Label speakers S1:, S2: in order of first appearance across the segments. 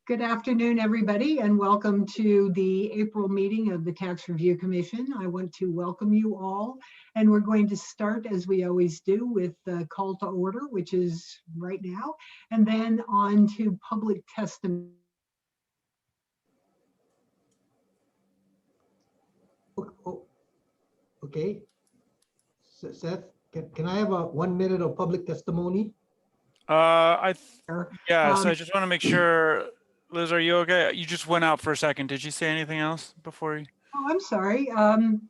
S1: Good afternoon, everybody, and welcome to the April meeting of the Tax Review Commission. I want to welcome you all, and we're going to start, as we always do, with the call to order, which is right now, and then on to public testimony.
S2: Okay, Seth, can I have a 1 minute of public testimony?
S3: So I just want to make sure, Liz, are you okay? You just went out for a second. Did you say anything else before you?
S1: Oh, I'm sorry.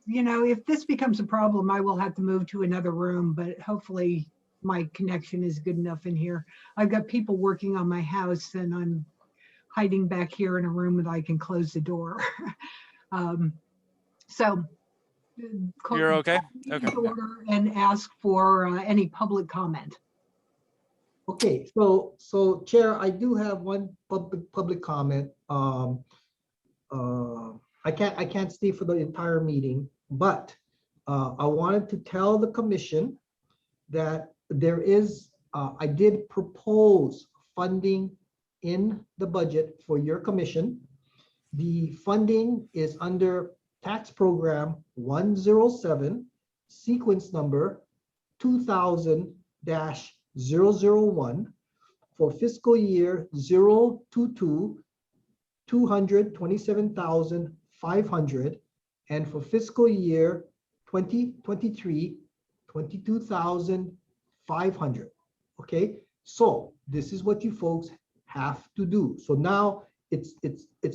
S1: If this becomes a problem, I will have to move to another room, but hopefully my connection is good enough in here. I've got people working on my house and I'm hiding back here in a room that I can close the door.
S3: You're okay? Okay.
S1: Order and ask for any public comment.
S2: Okay, so Chair, I do have one public comment. I can't stay for the entire meeting, but I wanted to tell the commission that there is, I did propose funding in the budget for your commission. The funding is under Tax Program 107, sequence number 2000-001 for fiscal year 022, 227,500, and for fiscal year 2023, 22,500. Okay, so this is what you folks have to do. So now it's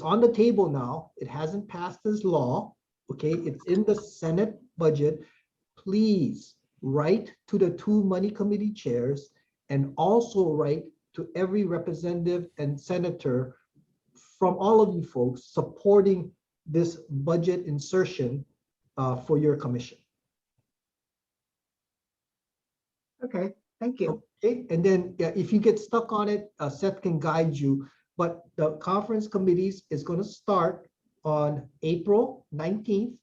S2: on the table now. It hasn't passed as law. Okay, it's in the Senate budget. Please write to the two money committee chairs and also write to every representative and senator from all of you folks supporting this budget insertion for your commission.
S1: Okay, thank you.
S2: Okay, and then if you get stuck on it, Seth can guide you. But the conference committees is going to start on April 19th.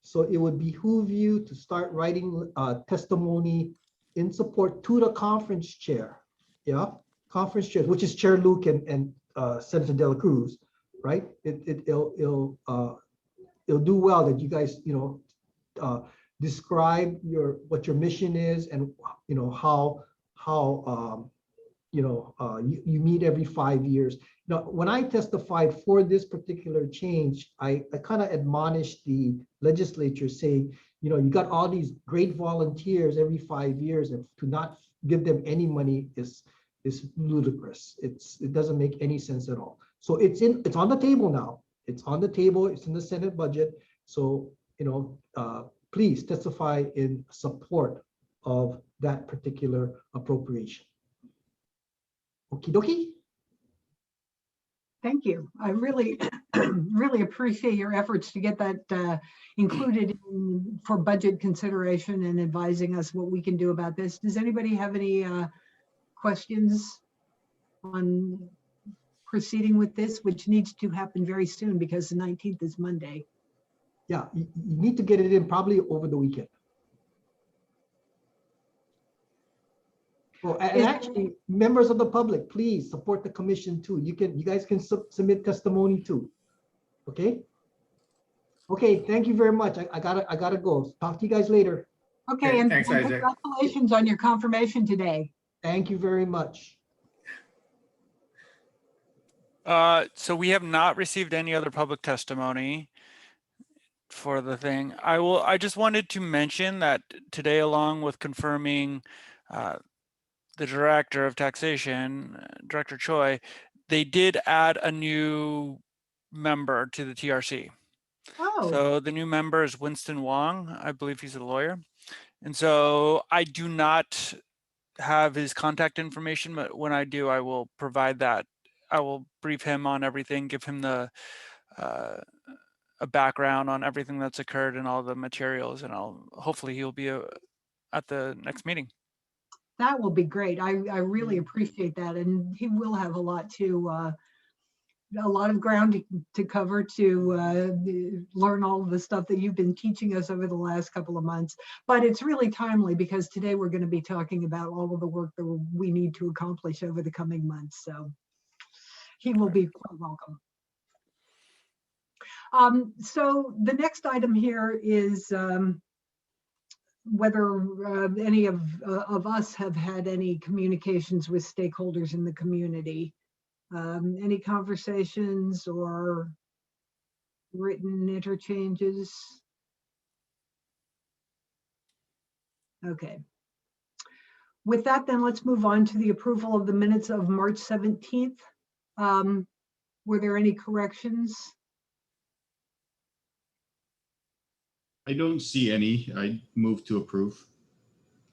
S2: So it would behoove you to start writing testimony in support to the conference chair. Yeah, conference chair, which is Chair Luke and Senator De La Cruz, right? It'll do well that you guys, describe what your mission is and how you meet every 5 years. Now, when I testified for this particular change, I kind of admonished the legislature saying, you got all these great volunteers every 5 years, and to not give them any money is ludicrous. It doesn't make any sense at all. So it's on the table now. It's on the table. It's in the Senate budget. So please testify in support of that particular appropriation. Okie dokie.
S1: Thank you. I really, really appreciate your efforts to get that included for budget consideration and advising us what we can do about this. Does anybody have any questions on proceeding with this, which needs to happen very soon because the 19th is Monday?
S2: Yeah, you need to get it in probably over the weekend. Oh, and actually, members of the public, please support the commission too. You guys can submit testimony too. Okay. Okay. Thank you very much. I gotta go. Talk to you guys later.
S1: Okay, and thanks, congratulations on your confirmation today.
S2: Thank you very much.
S3: So we have not received any other public testimony for the thing. I just wanted to mention that today, along with confirming the Director of Taxation, Director Choi, they did add a new member to the TRC.
S1: Oh.
S3: So the new member is Winston Wong. I believe he's a lawyer. And so I do not have his contact information, but when I do, I will provide that. I will brief him on everything, give him a background on everything that's occurred and all the materials, and hopefully he'll be at the next meeting.
S1: That will be great. I really appreciate that, and he will have a lot of ground to cover to learn all of the stuff that you've been teaching us over the last couple of months. But it's really timely because today we're going to be talking about all of the work that we need to accomplish over the coming months. So he will be quite welcome. So the next item here is whether any of us have had any communications with stakeholders in the community. Any conversations or written interchanges? Okay. With that, then let's move on to the approval of the minutes of March 17th. Were there any corrections?
S4: I don't see any. I move to approve.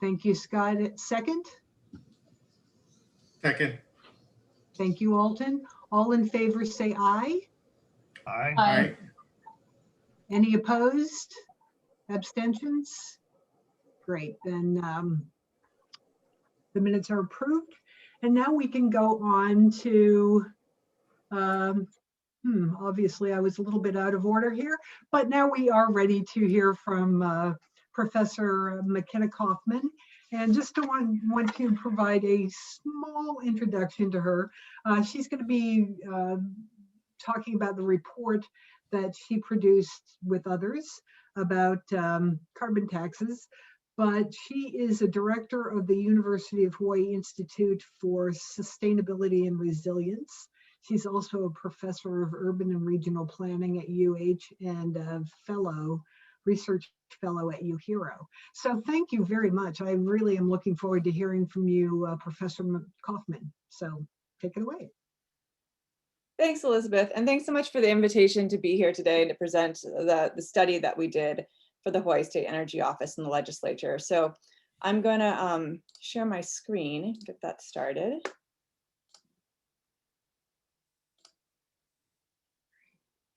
S1: Thank you, Scott. Second?
S5: Second.
S1: Thank you, Alton. All in favor say aye.
S5: Aye.
S6: Aye.
S1: Any opposed? Abstentions? Great, then the minutes are approved. And now we can go on to, obviously I was a little bit out of order here, but now we are ready to hear from Professor McKenna Kaufman. And just to want to provide a small introduction to her. She's going to be talking about the report that she produced with others about carbon taxes, but she is a director of the University of Hawaii Institute for Sustainability and Resilience. She's also a professor of urban and regional planning at UH and a research fellow at UHERO. So thank you very much. I really am looking forward to hearing from you, Professor Kaufman. So take it away.
S6: Thanks, Elizabeth. And thanks so much for the invitation to be here today to present the study that we did for the Hawaii State Energy Office and the legislature. So I'm going to share my screen, get that started.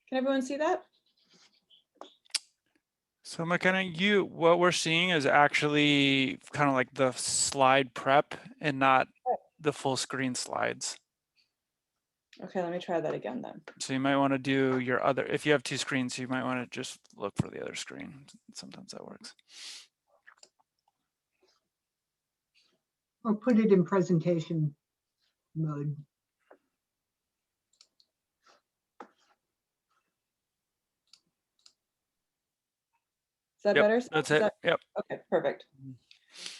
S6: Can everyone see that?
S3: So McKenna, what we're seeing is actually kind of like the slide prep and not the full screen slides.
S6: Okay, let me try that again then.
S3: So you might want to do your other, if you have two screens, you might want to just look for the other screen. Sometimes that works.
S1: Or put it in presentation mode.
S6: Is that
S3: Yep,
S6: better?
S3: that's
S6: Is
S3: it.
S6: that-
S3: Yep.
S6: Okay, perfect.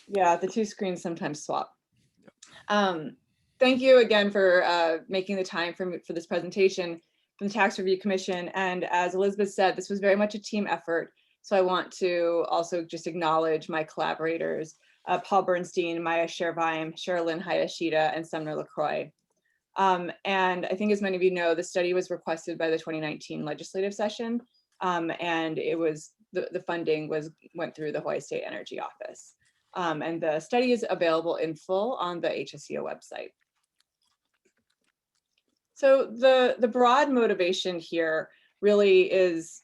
S6: Yeah, the two screens sometimes swap. Thank you again for making the time for this presentation from the Tax Review Commission. And as Elizabeth said, this was very much a team effort. So I want to also just acknowledge my collaborators, Paul Bernstein, Maya Shervine, Sherilyn Hayashida, and Sumner LaCroix. And I think as many of you know, the study was requested by the 2019 legislative session. And it was the funding went through the Hawaii State Energy Office. And the study is available in full on the HSCO website. So the broad motivation here really is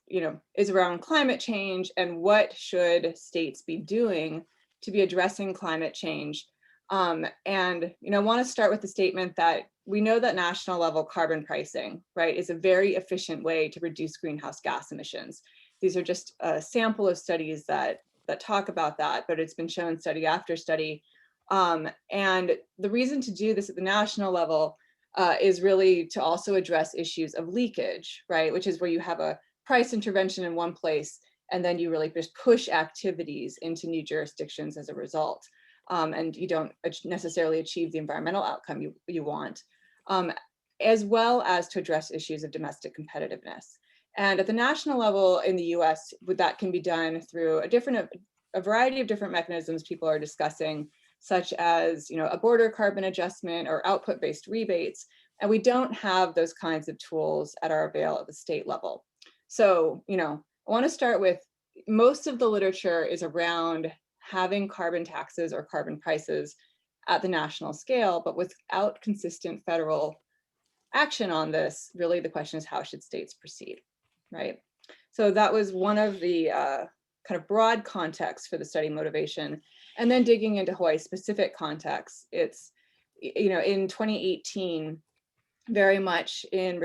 S6: around climate change and what should states be doing to be addressing climate change. And I want to start with the statement that we know that national level carbon pricing, right, is a very efficient way to reduce greenhouse gas emissions. These are just a sample of studies that talk about that, but it's been shown study after study. And the reason to do this at the national level is really to also address issues of leakage, right, which is where you have a price intervention in one place, and then you really just push activities into new jurisdictions as a result. And you don't necessarily achieve the environmental outcome you want, as well as to address issues of domestic competitiveness. And at the national level in the US, that can be done through a variety of different mechanisms people are discussing, such as a border carbon adjustment or output-based rebates. And we don't have those kinds of tools at our avail at the state level. So I want to start with most of the literature is around having carbon taxes or carbon prices at the national scale, but without consistent federal action on this, really the question is how should states proceed, right? So that was one of the kind of broad contexts for the study motivation. And then digging into Hawaii specific contexts, it's, in 2018, very much in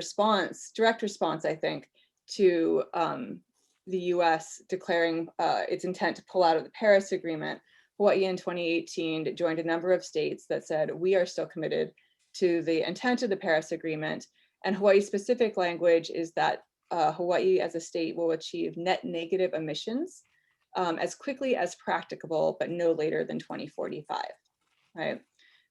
S6: direct response, I think, to the US declaring its intent to pull out of the Paris Agreement, Hawaii in 2018 joined a number of states that said, we are still committed to the intent of the Paris Agreement. And Hawaii's specific language is that Hawaii as a state will achieve net negative emissions as quickly as practicable, but no later than 2045, right?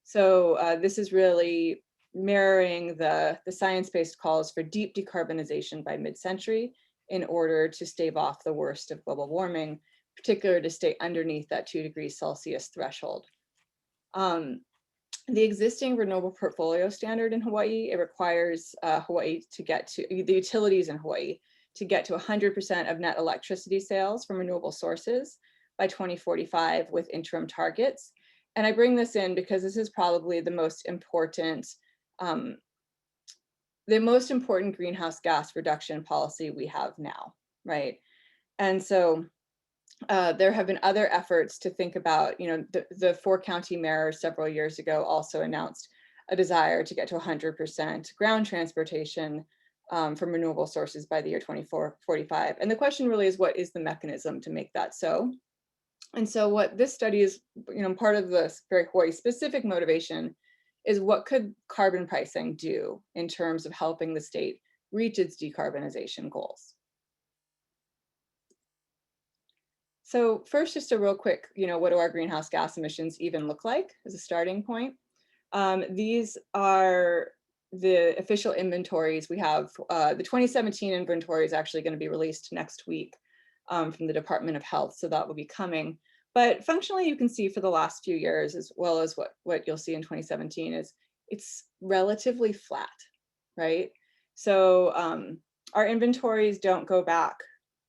S6: So this is really mirroring the science-based calls for deep decarbonization by mid-century in order to stave off the worst of global warming, particularly to stay underneath that 2 degrees Celsius threshold. The existing renewable portfolio standard in Hawaii, it requires Hawaii to get to, the utilities in Hawaii, to get to 100% of net electricity sales from renewable sources by 2045 with interim targets. And I bring this in because this is probably the most important greenhouse gas reduction policy we have now, right? And so there have been other efforts to think about, the 4-county mayors several years ago also announced a desire to get to 100% ground transportation from renewable sources by the year 2045. And the question really is, what is the mechanism to make that so? And so what this study is, part of the very Hawaii specific motivation is what could carbon pricing do in terms of helping the state reach its decarbonization goals? So first, just a real quick, what do our greenhouse gas emissions even look like as a starting point? These are the official inventories. We have the 2017 inventory is actually going to be released next week from the Department of Health, so that will be coming. But functionally, you can see for the last few years, as well as what you'll see in 2017, is it's relatively flat, right? So our inventories don't go back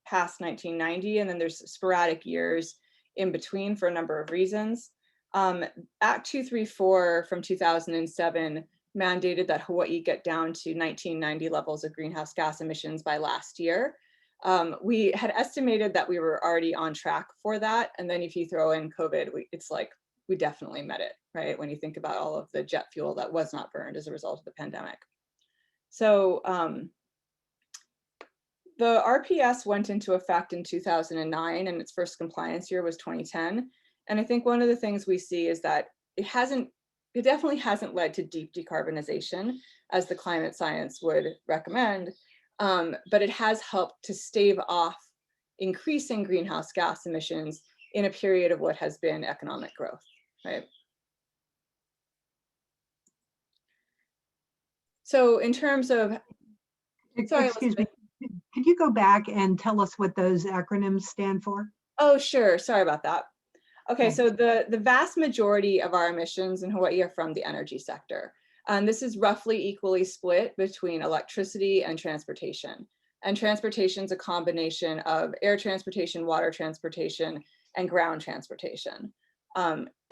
S6: past 1990, and then there's sporadic years in between for a number of reasons. Act 234 from 2007 mandated that Hawaii get down to 1990 levels of greenhouse gas emissions by last year. We had estimated that we were already on track for that. And then if you throw in COVID, it's like, we definitely met it, right? When you think about all of the jet fuel that was not burned as a result of the pandemic. So the RPS went into effect in 2009 and its first compliance year was 2010. And I think one of the things we see is that it definitely hasn't led to deep decarbonization as the climate science would recommend. But it has helped to stave off increasing greenhouse gas emissions in a period of what has been economic growth, right? So in terms of, sorry,
S1: excuse me, could you go back and tell us what those acronyms stand for?
S6: Oh, sure, sorry about that. Okay,
S1: Thanks.
S6: so the vast majority of our emissions in Hawaii are from the energy sector. And this is roughly equally split between electricity and transportation. And transportation is a combination of air transportation, water transportation, and ground transportation.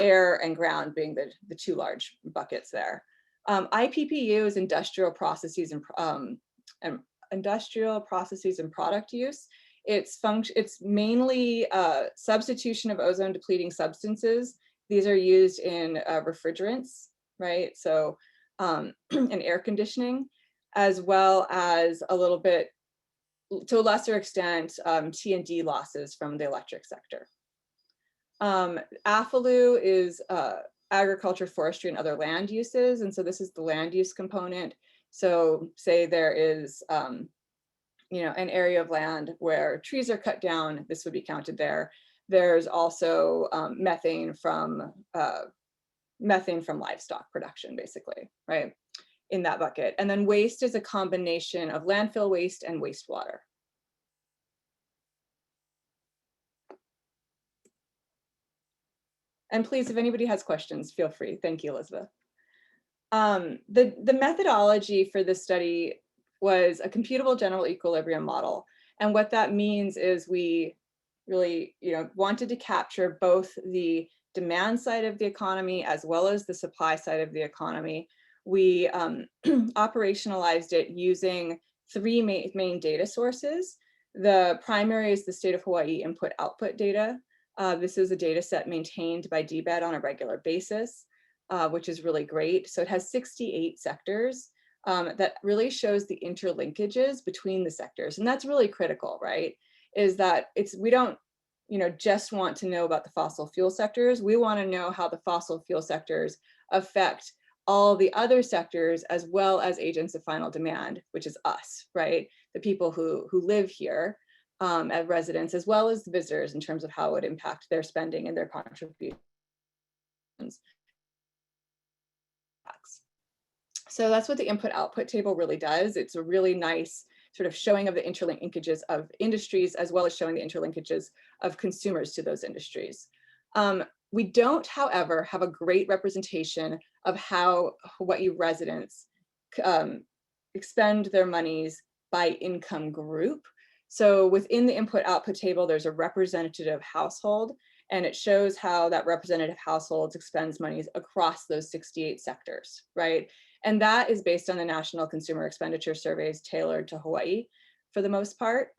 S6: Air and ground being the two large buckets there. IPPU is industrial processes and product use. It's mainly substitution of ozone depleting substances. These are used in refrigerants, right? So and air conditioning, as well as a little bit, to a lesser extent, T&D losses from the electric sector. AFLU is agriculture, forestry, and other land uses. And so this is the land use component. So say there is an area of land where trees are cut down, this would be counted there. There's also methane from livestock production, basically, right, in that bucket. And then waste is a combination of landfill waste and wastewater. And please, if anybody has questions, feel free. Thank you, Elizabeth. The methodology for this study was a computable general equilibrium model. And what that means is we really wanted to capture both the demand side of the economy as well as the supply side of the economy. We operationalized it using three main data sources. The primary is the state of Hawaii input-output data. This is a data set maintained by DBED on a regular basis, which is really great. So it has 68 sectors that really shows the interlinkages between the sectors. And that's really critical, right? Is that we don't just want to know about the fossil fuel sectors. We want to know how the fossil fuel sectors affect all the other sectors, as well as agents of final demand, which is us, right? The people who live here as residents, as well as the visitors, in terms of how it would impact their spending and their contributions. So that's what the input-output table really does. It's a really nice sort of showing of the interlinkages of industries, as well as showing the interlinkages of consumers to those industries. We don't, however, have a great representation of how Hawaii residents expend their monies by income group. So within the input-output table, there's a representative household, and it shows how that representative household expends monies across those 68 sectors, right? And that is based on the National Consumer Expenditure Surveys tailored to Hawaii for the most part.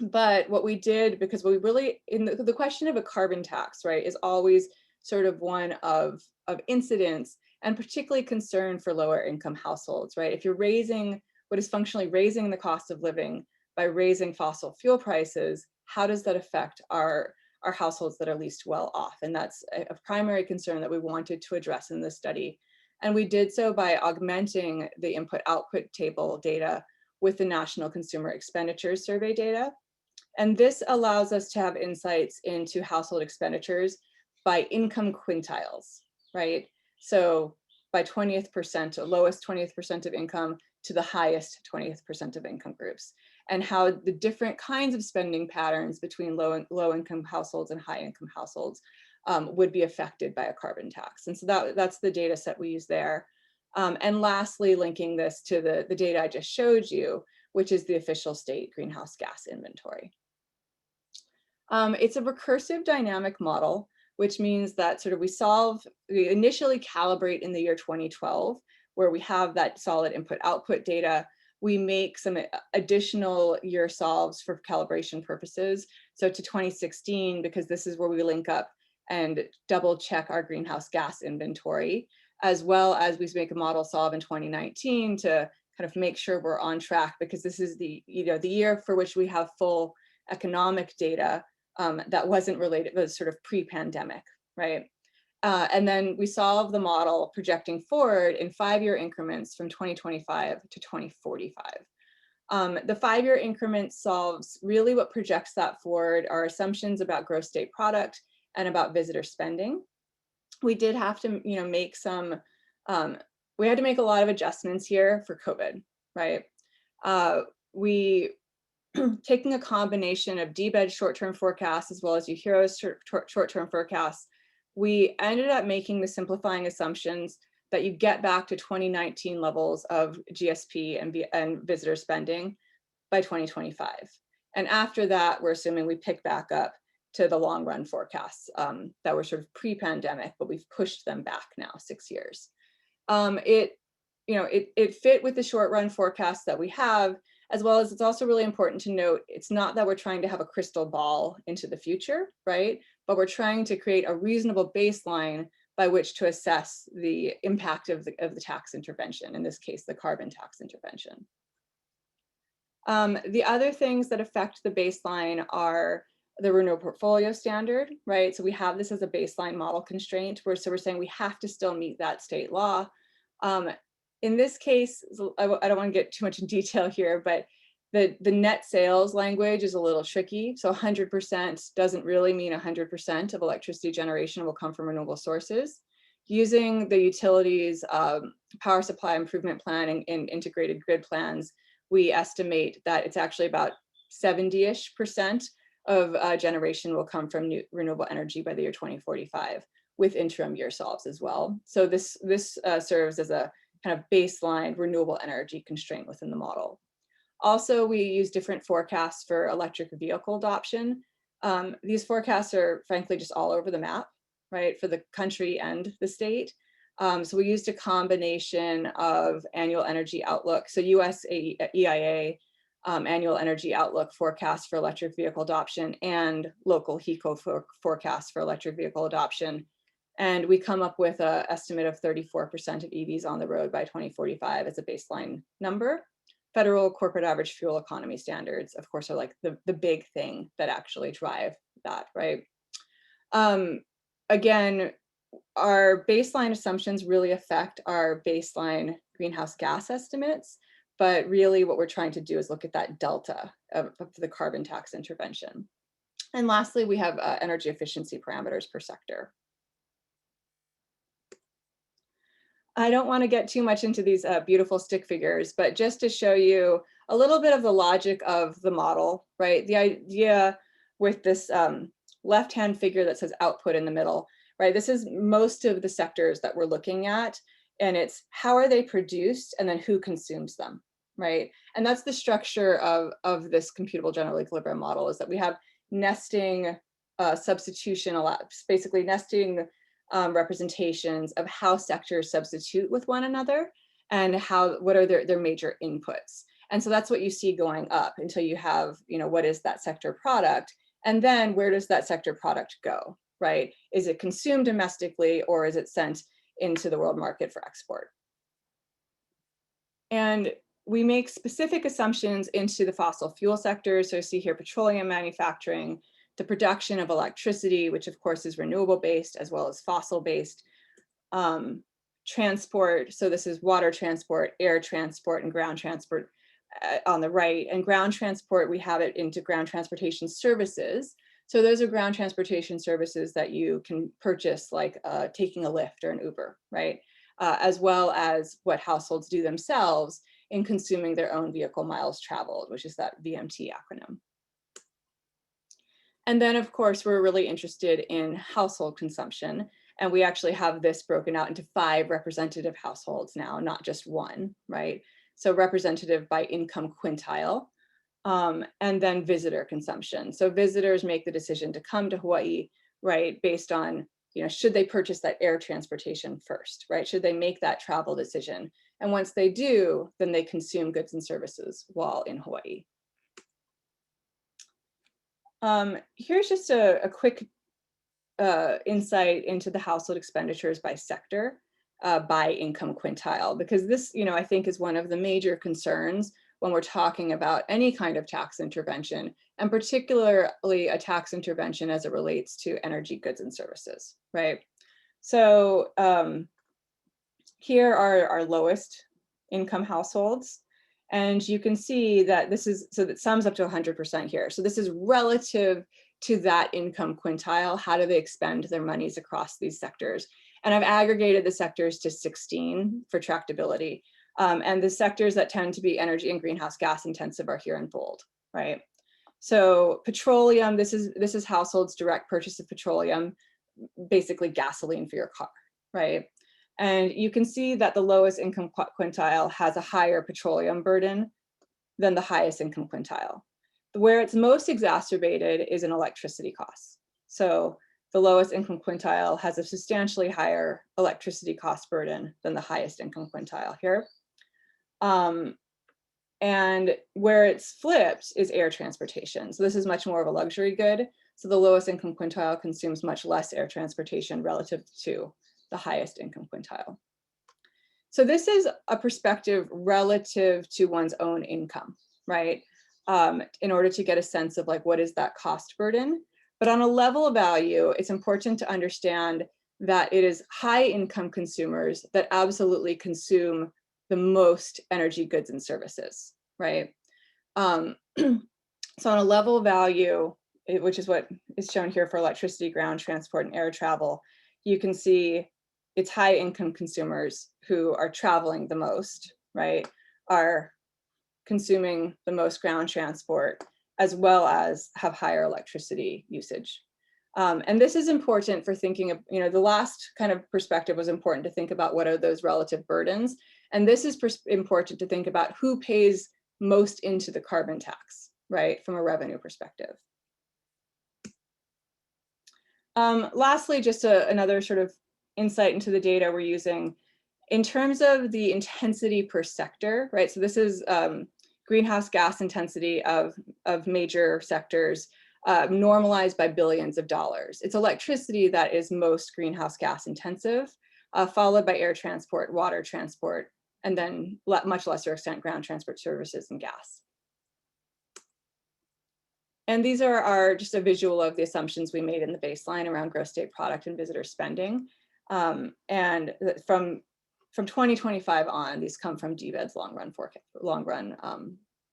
S6: But what we did, because we really, in the question of a carbon tax, right, is always sort of one of incidence, and particularly concern for lower income households, right? If you're raising, what is functionally raising the cost of living by raising fossil fuel prices, how does that affect our households that are least well off? And that's a primary concern that we wanted to address in this study. And we did so by augmenting the input-output table data with the National Consumer Expenditures Survey data. And this allows us to have insights into household expenditures by income quintiles, right? So by 20th percent, lowest 20th percent of income to the highest 20th percent of income groups, and how the different kinds of spending patterns between low income households and high income households would be affected by a carbon tax. And so that's the data set we use there. And lastly, linking this to the data I just showed you, which is the official state greenhouse gas inventory. It's a recursive dynamic model, which means that sort of we initially calibrate in the year 2012, where we have that solid input-output data. We make some additional year solves for calibration purposes. So to 2016, because this is where we link up and double check our greenhouse gas inventory, as well as we make a model solve in 2019 to kind of make sure we're on track, because this is the year for which we have full economic data that wasn't related, was sort of pre-pandemic, right? And then we solve the model projecting forward in 5-year increments from 2025 to 2045. The 5-year increment solves really what projects that forward are assumptions about gross state product and about visitor spending. We did have to, make some, we had to make a lot of adjustments here for COVID, right? We, taking a combination of DBED short-term forecasts as well as UHERO's short-term forecasts, we ended up making the simplifying assumptions that you get back to 2019 levels of GSP and visitor spending by 2025. And after that, we're assuming we pick back up to the long run forecasts that were sort of pre-pandemic, but we've pushed them back now 6 years. It fit with the short run forecasts that we have, as well as it's also really important to note, it's not that we're trying to have a crystal ball into the future, right? But we're trying to create a reasonable baseline by which to assess the impact of the tax intervention, in this case, the carbon tax intervention. The other things that affect the baseline are the renewable portfolio standard, right? So we have this as a baseline model constraint, so we're saying we have to still meet that state law. In this case, I don't want to get too much in detail here, but the net sales language is a little tricky. So 100% doesn't really mean 100% of electricity generation will come from renewable sources. Using the utilities power supply improvement plan and integrated grid plans, we estimate that it's actually about 70-ish% of generation will come from new renewable energy by the year 2045, with interim year solves as well. So this serves as a kind of baseline renewable energy constraint within the model. Also, we use different forecasts for electric vehicle adoption. These forecasts are frankly just all over the map, right, for the country and the state. So we used a combination of annual energy outlook, so US EIA annual energy outlook forecast for electric vehicle adoption and local HECO forecast for electric vehicle adoption. And we come up with an estimate of 34% of EVs on the road by 2045 as a baseline number. Federal corporate average fuel economy standards, of course, are like the big thing that actually drive that, right? Again, our baseline assumptions really affect our baseline greenhouse gas estimates, but really what we're trying to do is look at that delta of the carbon tax intervention. And lastly, we have energy efficiency parameters per sector. I don't want to get too much into these beautiful stick figures, but just to show you a little bit of the logic of the model, right? The idea with this left-hand figure that says output in the middle, right? This is most of the sectors that we're looking at, and it's how are they produced and then who consumes them, right? And that's the structure of this computable general equilibrium model, is that we have nesting substitution, basically nesting representations of how sectors substitute with one another and what are their major inputs. And so that's what you see going up until you have, what is that sector product? And then where does that sector product go, right? Is it consumed domestically or is it sent into the world market for export? And we make specific assumptions into the fossil fuel sectors. So you see here petroleum manufacturing, the production of electricity, which of course is renewable based as well as fossil based, transport. So this is water transport, air transport, and ground transport on the right. And ground transport, we have it into ground transportation services. So those are ground transportation services that you can purchase, like taking a Lyft or an Uber, right? As well as what households do themselves in consuming their own vehicle miles traveled, which is that VMT acronym. And then, of course, we're really interested in household consumption. And we actually have this broken out into 5 representative households now, not just one, right? So representative by income quintile, and then visitor consumption. So visitors make the decision to come to Hawaii, right? Based on, should they purchase that air transportation first, right? Should they make that travel decision? And once they do, then they consume goods and services while in Hawaii. Here's just a quick insight into the household expenditures by sector, by income quintile, because this, I think is one of the major concerns when we're talking about any kind of tax intervention, and particularly a tax intervention as it relates to energy, goods, and services, right? So here are our lowest income households. And you can see that so that sums up to 100% here. So this is relative to that income quintile. How do they expend their monies across these sectors? And I've aggregated the sectors to 16 for tractability. And the sectors that tend to be energy and greenhouse gas intensive are here in bold, right? So petroleum, this is households' direct purchase of petroleum, basically gasoline for your car, right? And you can see that the lowest income quintile has a higher petroleum burden than the highest income quintile. Where it's most exacerbated is in electricity costs. So the lowest income quintile has a substantially higher electricity cost burden than the highest income quintile here. And where it's flipped is air transportation. So this is much more of a luxury good. So the lowest income quintile consumes much less air transportation relative to the highest income quintile. So this is a perspective relative to one's own income, right? In order to get a sense of like, what is that cost burden? But on a level of value, it's important to understand that it is high income consumers that absolutely consume the most energy, goods, and services, right? So on a level of value, which is what is shown here for electricity, ground transport, and air travel, you can see it's high income consumers who are traveling the most, right? Are consuming the most ground transport, as well as have higher electricity usage. And this is important for thinking of, the last kind of perspective was important to think about what are those relative burdens. And this is important to think about who pays most into the carbon tax, right? From a revenue perspective. Lastly, just another sort of insight into the data we're using in terms of the intensity per sector, right? So this is greenhouse gas intensity of major sectors normalized by billions of dollars. It's electricity that is most greenhouse gas intensive, followed by air transport, water transport, and then much lesser extent ground transport services and gas. And these are just a visual of the assumptions we made in the baseline around gross state product and visitor spending. And from 2025 on, these come from DVED's long run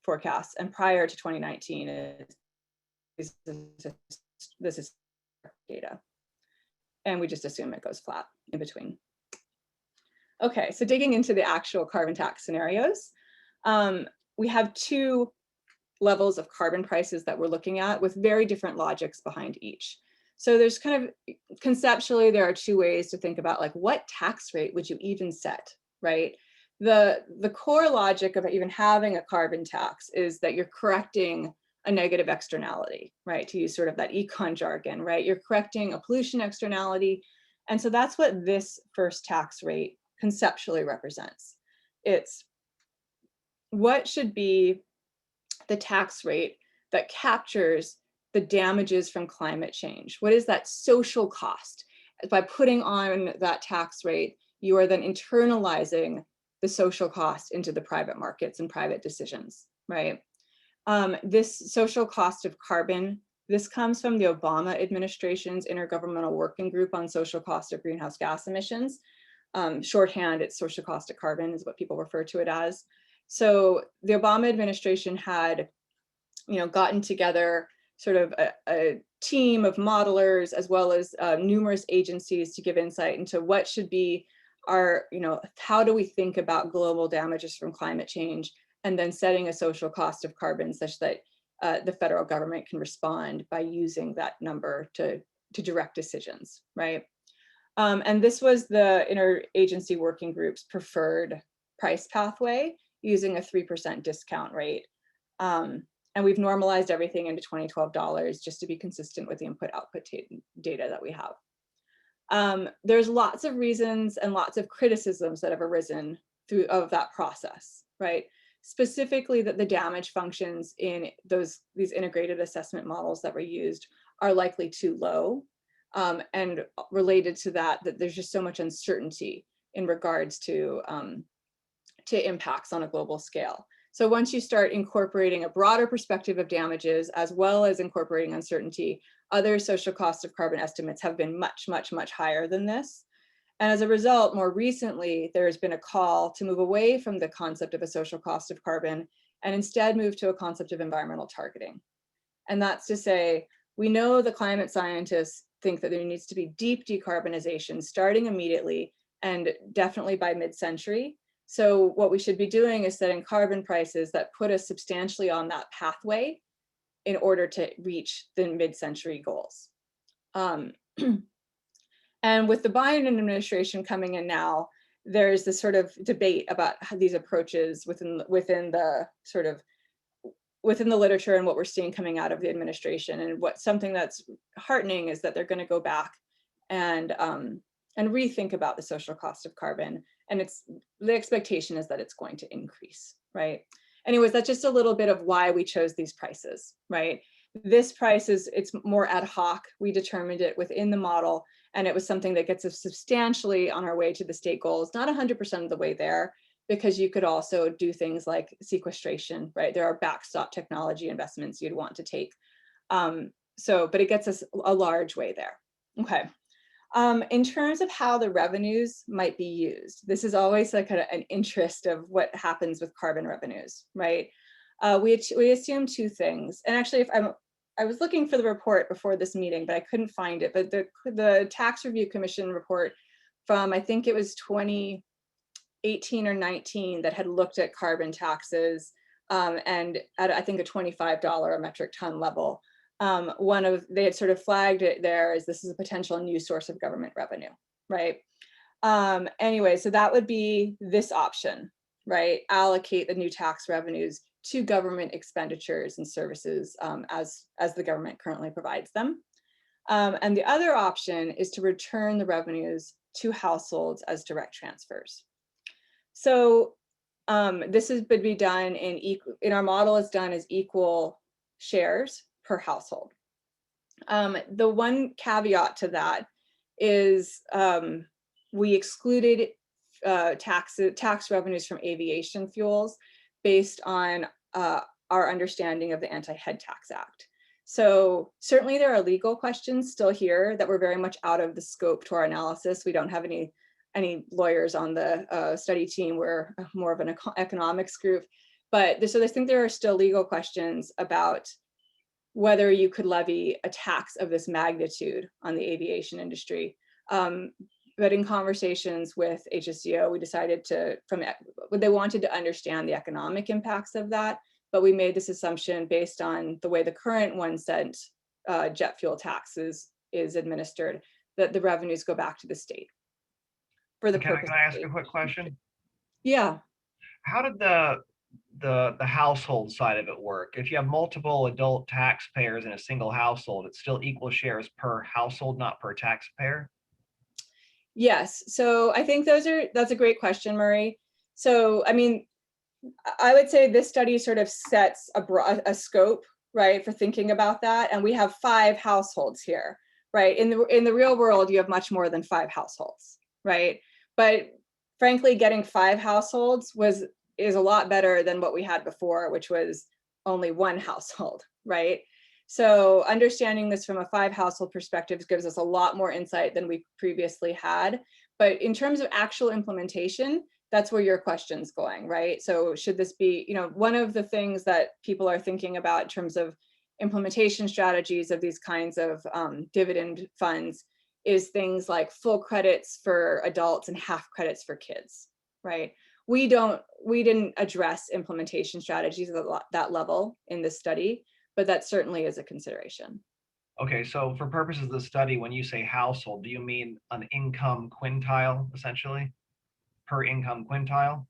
S6: forecasts, and prior to 2019, this is data, and we just assume it goes flat in between. Okay, so digging into the actual carbon tax scenarios, we have two levels of carbon prices that we're looking at with very different logics behind each. So there's kind of conceptually, there are two ways to think about like what tax rate would you even set, right? The core logic of even having a carbon tax is that you're correcting a negative externality, right? To use sort of that econ jargon, right? You're correcting a pollution externality. And so that's what this first tax rate conceptually represents. It's what should be the tax rate that captures the damages from climate change. What is that social cost? By putting on that tax rate, you are then internalizing the social cost into the private markets and private decisions, right? This social cost of carbon, this comes from the Obama administration's Intergovernmental Working Group on Social Cost of Greenhouse Gas Emissions. Shorthand, it's social cost of carbon is what people refer to it as. So the Obama administration had, gotten together sort of a team of modelers as well as numerous agencies to give insight into what should be our, how do we think about global damages from climate change, and then setting a social cost of carbon such that the federal government can respond by using that number to direct decisions, right? And this was the interagency working group's preferred price pathway using a 3% discount rate. And we've normalized everything into $2012 just to be consistent with the input-output data that we have. There's lots of reasons and lots of criticisms that have arisen of that process, right? Specifically that the damage functions in these integrated assessment models that were used are likely too low. And related to that there's just so much uncertainty in regards to impacts on a global scale. So once you start incorporating a broader perspective of damages, as well as incorporating uncertainty, other social cost of carbon estimates have been much, much, much higher than this. And as a result, more recently, there has been a call to move away from the concept of a social cost of carbon and instead move to a concept of environmental targeting. And that's to say, we know the climate scientists think that there needs to be deep decarbonization starting immediately and definitely by mid-century. So what we should be doing is setting carbon prices that put us substantially on that pathway in order to reach the mid-century goals. And with the Biden administration coming in now, there's this sort of debate about how these approaches within the literature and what we're seeing coming out of the administration. And something that's heartening is that they're going to go back and rethink about the social cost of carbon. And the expectation is that it's going to increase, right? Anyways, that's just a little bit of why we chose these prices, right? This price it's more ad hoc. We determined it within the model, and it was something that gets us substantially on our way to the state goals, not 100% of the way there, because you could also do things like sequestration, right? There are backstop technology investments you'd want to take. But it gets us a large way there. Okay. In terms of how the revenues might be used, this is always like an interest of what happens with carbon revenues, right? We assume two things. And actually, I was looking for the report before this meeting, but I couldn't find it. But the Tax Review Commission report from, I think it was 2018 or 19, that had looked at carbon taxes and at, I think, a $25 a metric ton level. They had sort of flagged it there as this is a potential new source of government revenue, right? Anyway, so that would be this option, right? Allocate the new tax revenues to government expenditures and services as the government currently provides them. And the other option is to return the revenues to households as direct transfers. So this would be done in our model, it's done as equal shares per household. The one caveat to that is we excluded tax revenues from aviation fuels based on our understanding of the Anti-Head Tax Act. So certainly there are legal questions still here that were very much out of the scope to our analysis. We don't have any lawyers on the study team. We're more of an economics group. But so I think there are still legal questions about whether you could levy a tax of this magnitude on the aviation industry. But in conversations with HSCO, we decided they wanted to understand the economic impacts of that, but we made this assumption based on the way the current 1-cent jet fuel tax is administered, that the revenues go back to the state. For the purpose.
S5: Can I ask a quick question?
S6: Yeah.
S5: How did the household side of it work? If you have multiple adult taxpayers in a single household, it's still equal shares per household, not per taxpayer?
S6: Yes. So I think that's a great question, Murray. So, I mean, I would say this study sort of sets a scope, right, for thinking about that. And we have 5 households here, right? In the real world, you have much more than 5 households, right? But frankly, getting 5 households is a lot better than what we had before, which was only 1 household, right? So understanding this from a 5 household perspective gives us a lot more insight than we previously had. But in terms of actual implementation, that's where your question's going, right? So should this be, one of the things that people are thinking about in terms of implementation strategies of these kinds of dividend funds is things like full credits for adults and half credits for kids, right? We didn't address implementation strategies at that level in this study, but that certainly is a consideration.
S5: Okay, so for purposes of the study, when you say household, do you mean an income quintile, essentially? Per income quintile?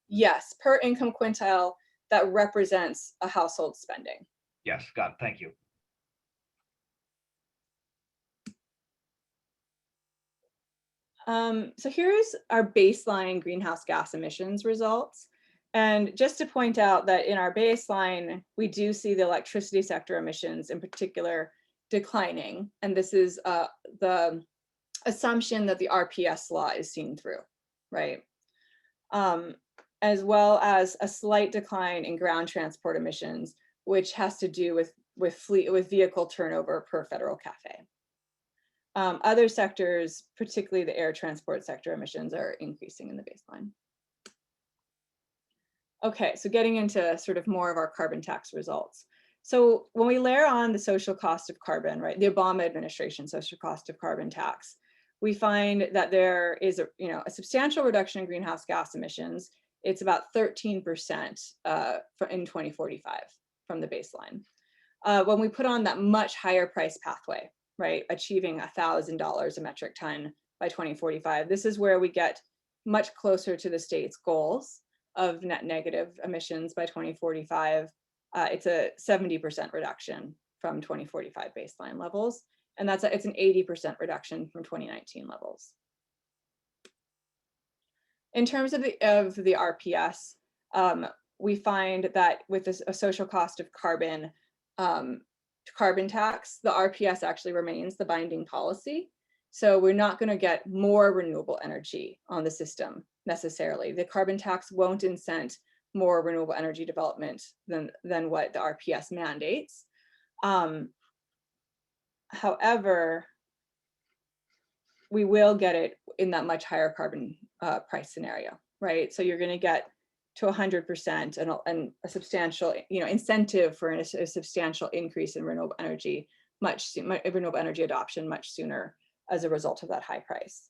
S6: Yes, per income quintile that represents a household spending.
S5: Yes, got it. Thank you.
S6: So here's our baseline greenhouse gas emissions results. And just to point out that in our baseline, we do see the electricity sector emissions in particular declining. And this is the assumption that the RPS law is seen through, right? As well as a slight decline in ground transport emissions, which has to do with vehicle turnover per federal CAFE. Other sectors, particularly the air transport sector emissions, are increasing in the baseline. Okay, so getting into sort of more of our carbon tax results. So when we layer on the social cost of carbon, right, the Obama administration social cost of carbon tax, we find that there is a substantial reduction in greenhouse gas emissions. It's about 13% in 2045 from the baseline. When we put on that much higher price pathway, right, achieving $1,000 a metric ton by 2045, this is where we get much closer to the state's goals of net negative emissions by 2045. It's a 70% reduction from 2045 baseline levels. And it's an 80% reduction from 2019 levels. In terms of the RPS, we find that with a social cost of carbon tax, the RPS actually remains the binding policy. So we're not going to get more renewable energy on the system necessarily. The carbon tax won't incent more renewable energy development than what the RPS mandates. However, we will get it in that much higher carbon price scenario, right? So you're going to get to 100% and a substantial, incentive for a substantial increase in renewable energy adoption much sooner as a result of that high price.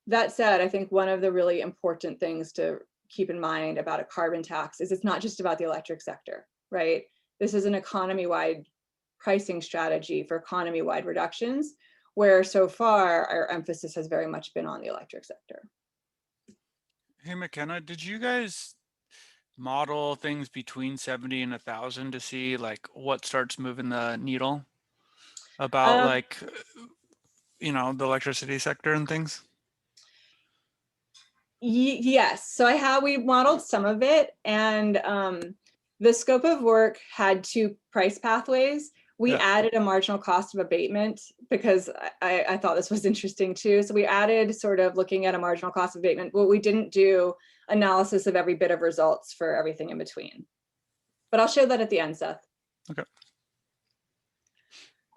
S6: That said, I think one of the really important things to keep in mind about a carbon tax is it's not just about the electric sector, right? This is an economy-wide pricing strategy for economy-wide reductions, where so far our emphasis has very much been on the electric sector.
S3: Hey, McKenna, did you guys model things between 70 and 1,000 to see like what starts moving the needle about the electricity sector and things?
S6: Yes, so we modeled some of it, and the scope of work had 2 price pathways. We added a marginal cost of abatement because I thought this was interesting too. So we added sort of looking at a marginal cost of abatement, but we didn't do analysis of every bit of results for everything in between. But I'll show that at the end, Seth.
S3: Okay.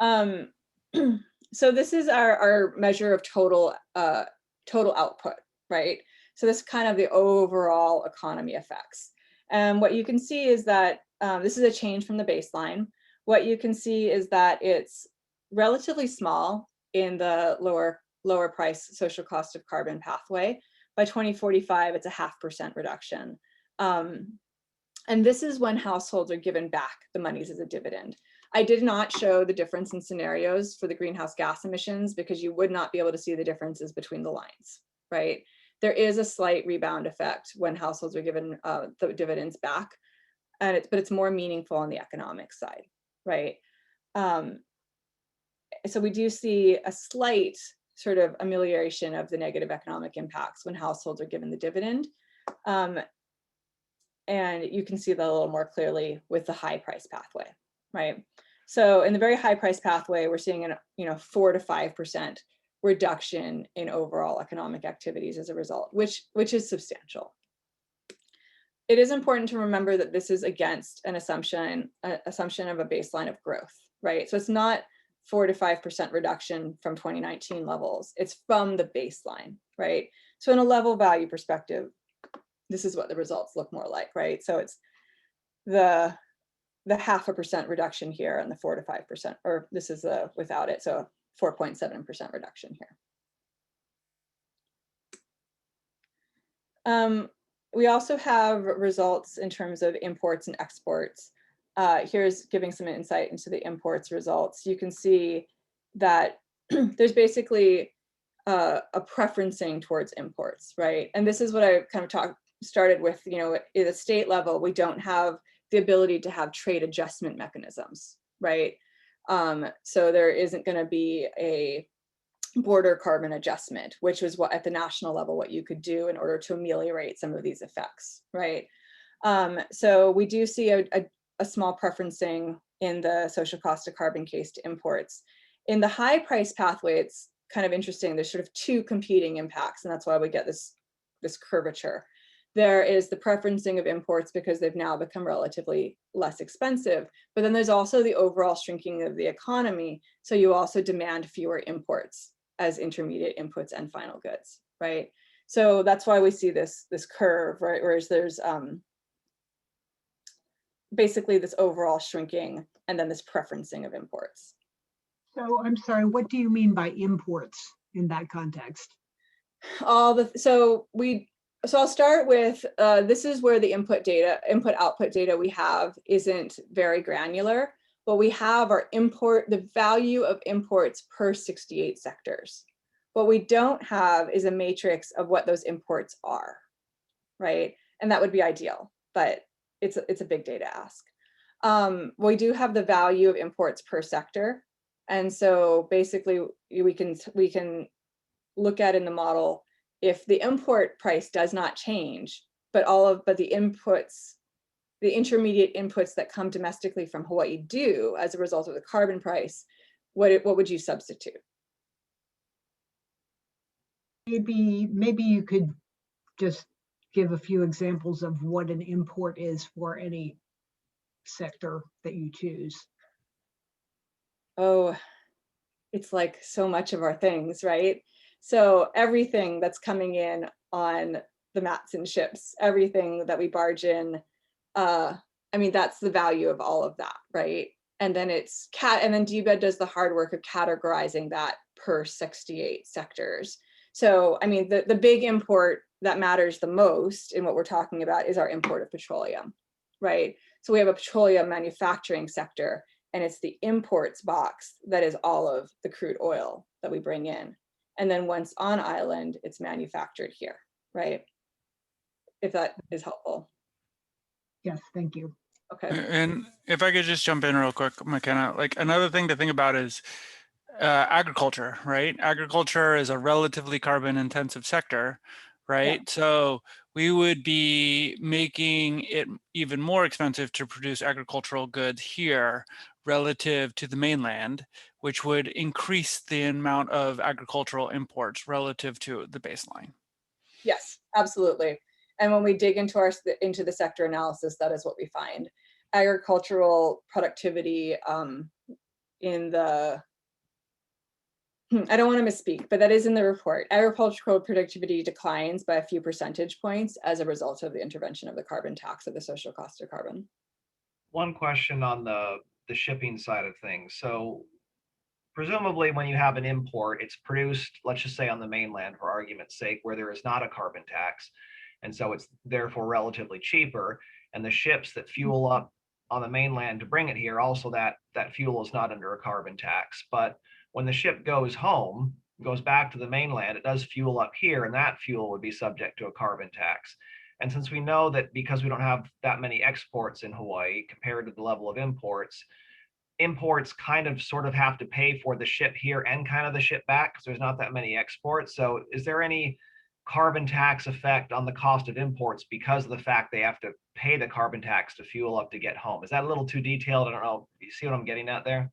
S6: So this is our measure of total output, right? So this is kind of the overall economy effects. And what you can see is that this is a change from the baseline. What you can see is that it's relatively small in the lower price social cost of carbon pathway. By 2045, it's a 0.5% reduction. And this is when households are given back the monies as a dividend. I did not show the difference in scenarios for the greenhouse gas emissions because you would not be able to see the differences between the lines, right? There is a slight rebound effect when households are given the dividends back, but it's more meaningful on the economic side, right? So we do see a slight sort of amelioration of the negative economic impacts when households are given the dividend. And you can see that a little more clearly with the high price pathway, right? So in the very high price pathway, we're seeing an 4 to 5% reduction in overall economic activities as a result, which is substantial. It is important to remember that this is against an assumption of a baseline of growth, right? So it's not 4 to 5% reduction from 2019 levels. It's from the baseline, right? So in a level value perspective, this is what the results look more like, right? So it's the 0.5% reduction here and the 4 to 5%, or this is without it, so 4.7% reduction here. We also have results in terms of imports and exports. Here's giving some insight into the imports results. You can see that there's basically a preferencing towards imports, right? And this is what I kind of started with, at the state level, we don't have the ability to have trade adjustment mechanisms, right? So there isn't going to be a border carbon adjustment, which was what at the national level, what you could do in order to ameliorate some of these effects, right? So we do see a small preferencing in the social cost of carbon case to imports. In the high price pathway, it's kind of interesting. There's sort of two competing impacts, and that's why we get this curvature. There is the preferencing of imports because they've now become relatively less expensive, but then there's also the overall shrinking of the economy. So you also demand fewer imports as intermediate inputs and final goods, right? So that's why we see this curve, right? Whereas there's basically this overall shrinking and then this preferencing of imports.
S1: So I'm sorry, what do you mean by imports in that context?
S6: So I'll start with, this is where the input-output data we have isn't very granular. What we have are the value of imports per 68 sectors. What we don't have is a matrix of what those imports are, right? And that would be ideal, but it's a big data ask. We do have the value of imports per sector. And so basically we can look at in the model, if the import price does not change, but the inputs, the intermediate inputs that come domestically from Hawaii do as a result of the carbon price, what would you substitute?
S1: Maybe you could just give a few examples of what an import is for any sector that you choose.
S6: Oh, it's like so much of our things, right? So everything that's coming in on the Matson ships, everything that we barge in, that's the value of all of that, right? And then DBED does the hard work of categorizing that per 68 sectors. So, the big import that matters the most in what we're talking about is our import of petroleum, right? So we have a petroleum manufacturing sector, and it's the imports box that is all of the crude oil that we bring in. And then once on island, it's manufactured here, right? If that is helpful.
S1: Yes, thank you.
S6: Okay.
S3: And if I could just jump in real quick, McKenna, like another thing to think about is agriculture, right? Agriculture is a relatively carbon intensive sector, right? Yeah. So we would be making it even more expensive to produce agricultural goods here relative to the mainland, which would increase the amount of agricultural imports relative to the baseline.
S6: Yes, absolutely. And when we dig into the sector analysis, that is what we find. Agricultural productivity in the, I don't want to misspeak, but that is in the report. Agricultural productivity declines by a few percentage points as a result of the intervention of the carbon tax or the social cost of carbon.
S5: One question on the shipping side of things. So presumably when you have an import, it's produced, let's just say on the mainland for argument's sake, where there is not a carbon tax. And so it's therefore relatively cheaper. And the ships that fuel up on the mainland to bring it here, also that fuel is not under a carbon tax. But when the ship goes home, goes back to the mainland, it does fuel up here, and that fuel would be subject to a carbon tax. And since we know that because we don't have that many exports in Hawaii compared to the level of imports kind of sort of have to pay for the ship here and kind of the ship back because there's not that many exports. So is there any carbon tax effect on the cost of imports because of the fact they have to pay the carbon tax to fuel up to get home? Is that a little too detailed? I don't know. You see what I'm getting at there?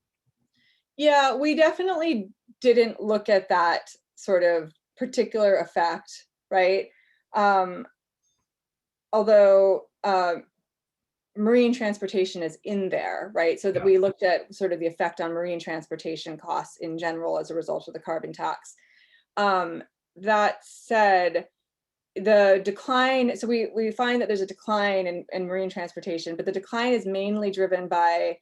S6: Yeah, we definitely didn't look at that sort of particular effect, right? Although marine transportation is in there, right? So that we looked at sort of the effect on marine transportation costs in general as a result of the carbon tax. That said, the decline, so we find that there's a decline in marine transportation, but the decline is mainly driven by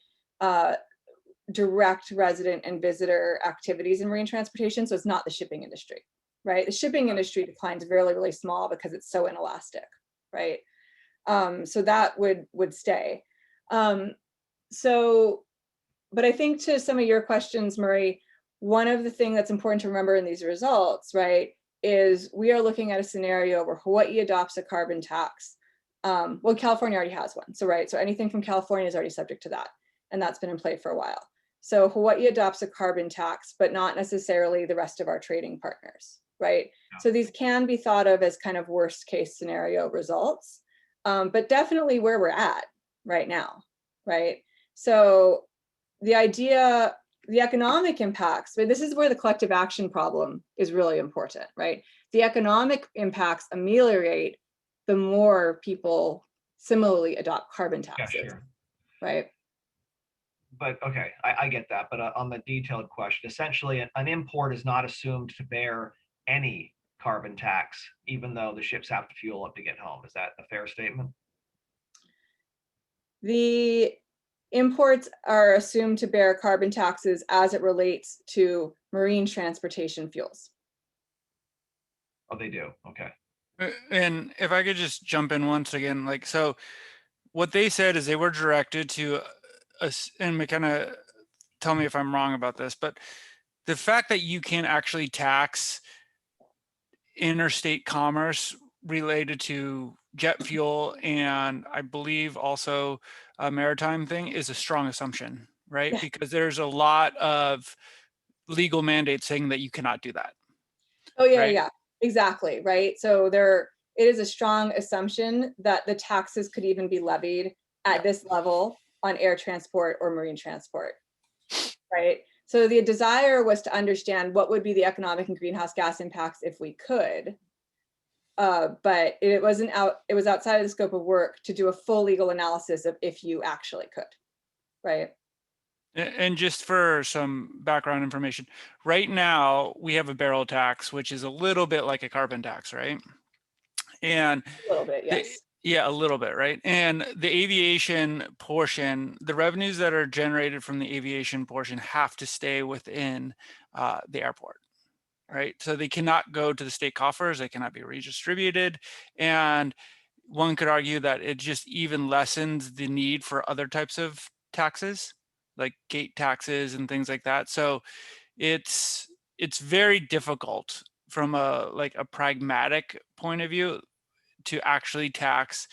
S6: direct resident and visitor activities in marine transportation. So it's not the shipping industry, right? The shipping industry declines really, really small because it's so inelastic, right? So that would stay. But I think to some of your questions, Marie, one of the things that's important to remember in these results, right, is we are looking at a scenario where Hawaii adopts a carbon tax. Well, California already has one. So, right, so anything from California is already subject to that. And that's been in play for a while. So Hawaii adopts a carbon tax, but not necessarily the rest of our trading partners, right? Yeah. So these can be thought of as kind of worst case scenario results, but definitely where we're at right now, right? So the idea, the economic impacts, but this is where the collective action problem is really important, right? The economic impacts ameliorate the more people similarly adopt carbon taxes, yeah, sure, right?
S5: But okay, I get that. But on the detailed question, essentially an import is not assumed to bear any carbon tax, even though the ships have to fuel up to get home. Is that a fair statement?
S6: The imports are assumed to bear carbon taxes as it relates to marine transportation fuels.
S5: Oh, they do. Okay.
S3: And if I could just jump in once again, like, so what they said is they were directed to us, and McKenna, tell me if I'm wrong about this, but the fact that you can actually tax interstate commerce related to jet fuel and I believe also a maritime thing is a strong assumption, right? Yeah. Because there's a lot of legal mandates saying that you cannot do that.
S6: Oh yeah, right? Yeah, exactly, right? So it is a strong assumption that the taxes could even be levied at this level on air transport or marine transport, right? So the desire was to understand what would be the economic and greenhouse gas impacts if we could, but it was outside of the scope of work to do a full legal analysis of if you actually could, right?
S3: And just for some background information, right now we have a barrel tax, which is a little bit like a carbon tax, right? And
S6: a little bit, yes.
S3: Yeah, a little bit, right? And the aviation portion, the revenues that are generated from the aviation portion have to stay within the airport, right? So they cannot go to the state coffers, they cannot be redistributed. And one could argue that it just even lessens the need for other types of taxes, like gate taxes and things like that. So it's very difficult from a pragmatic point of view to actually tax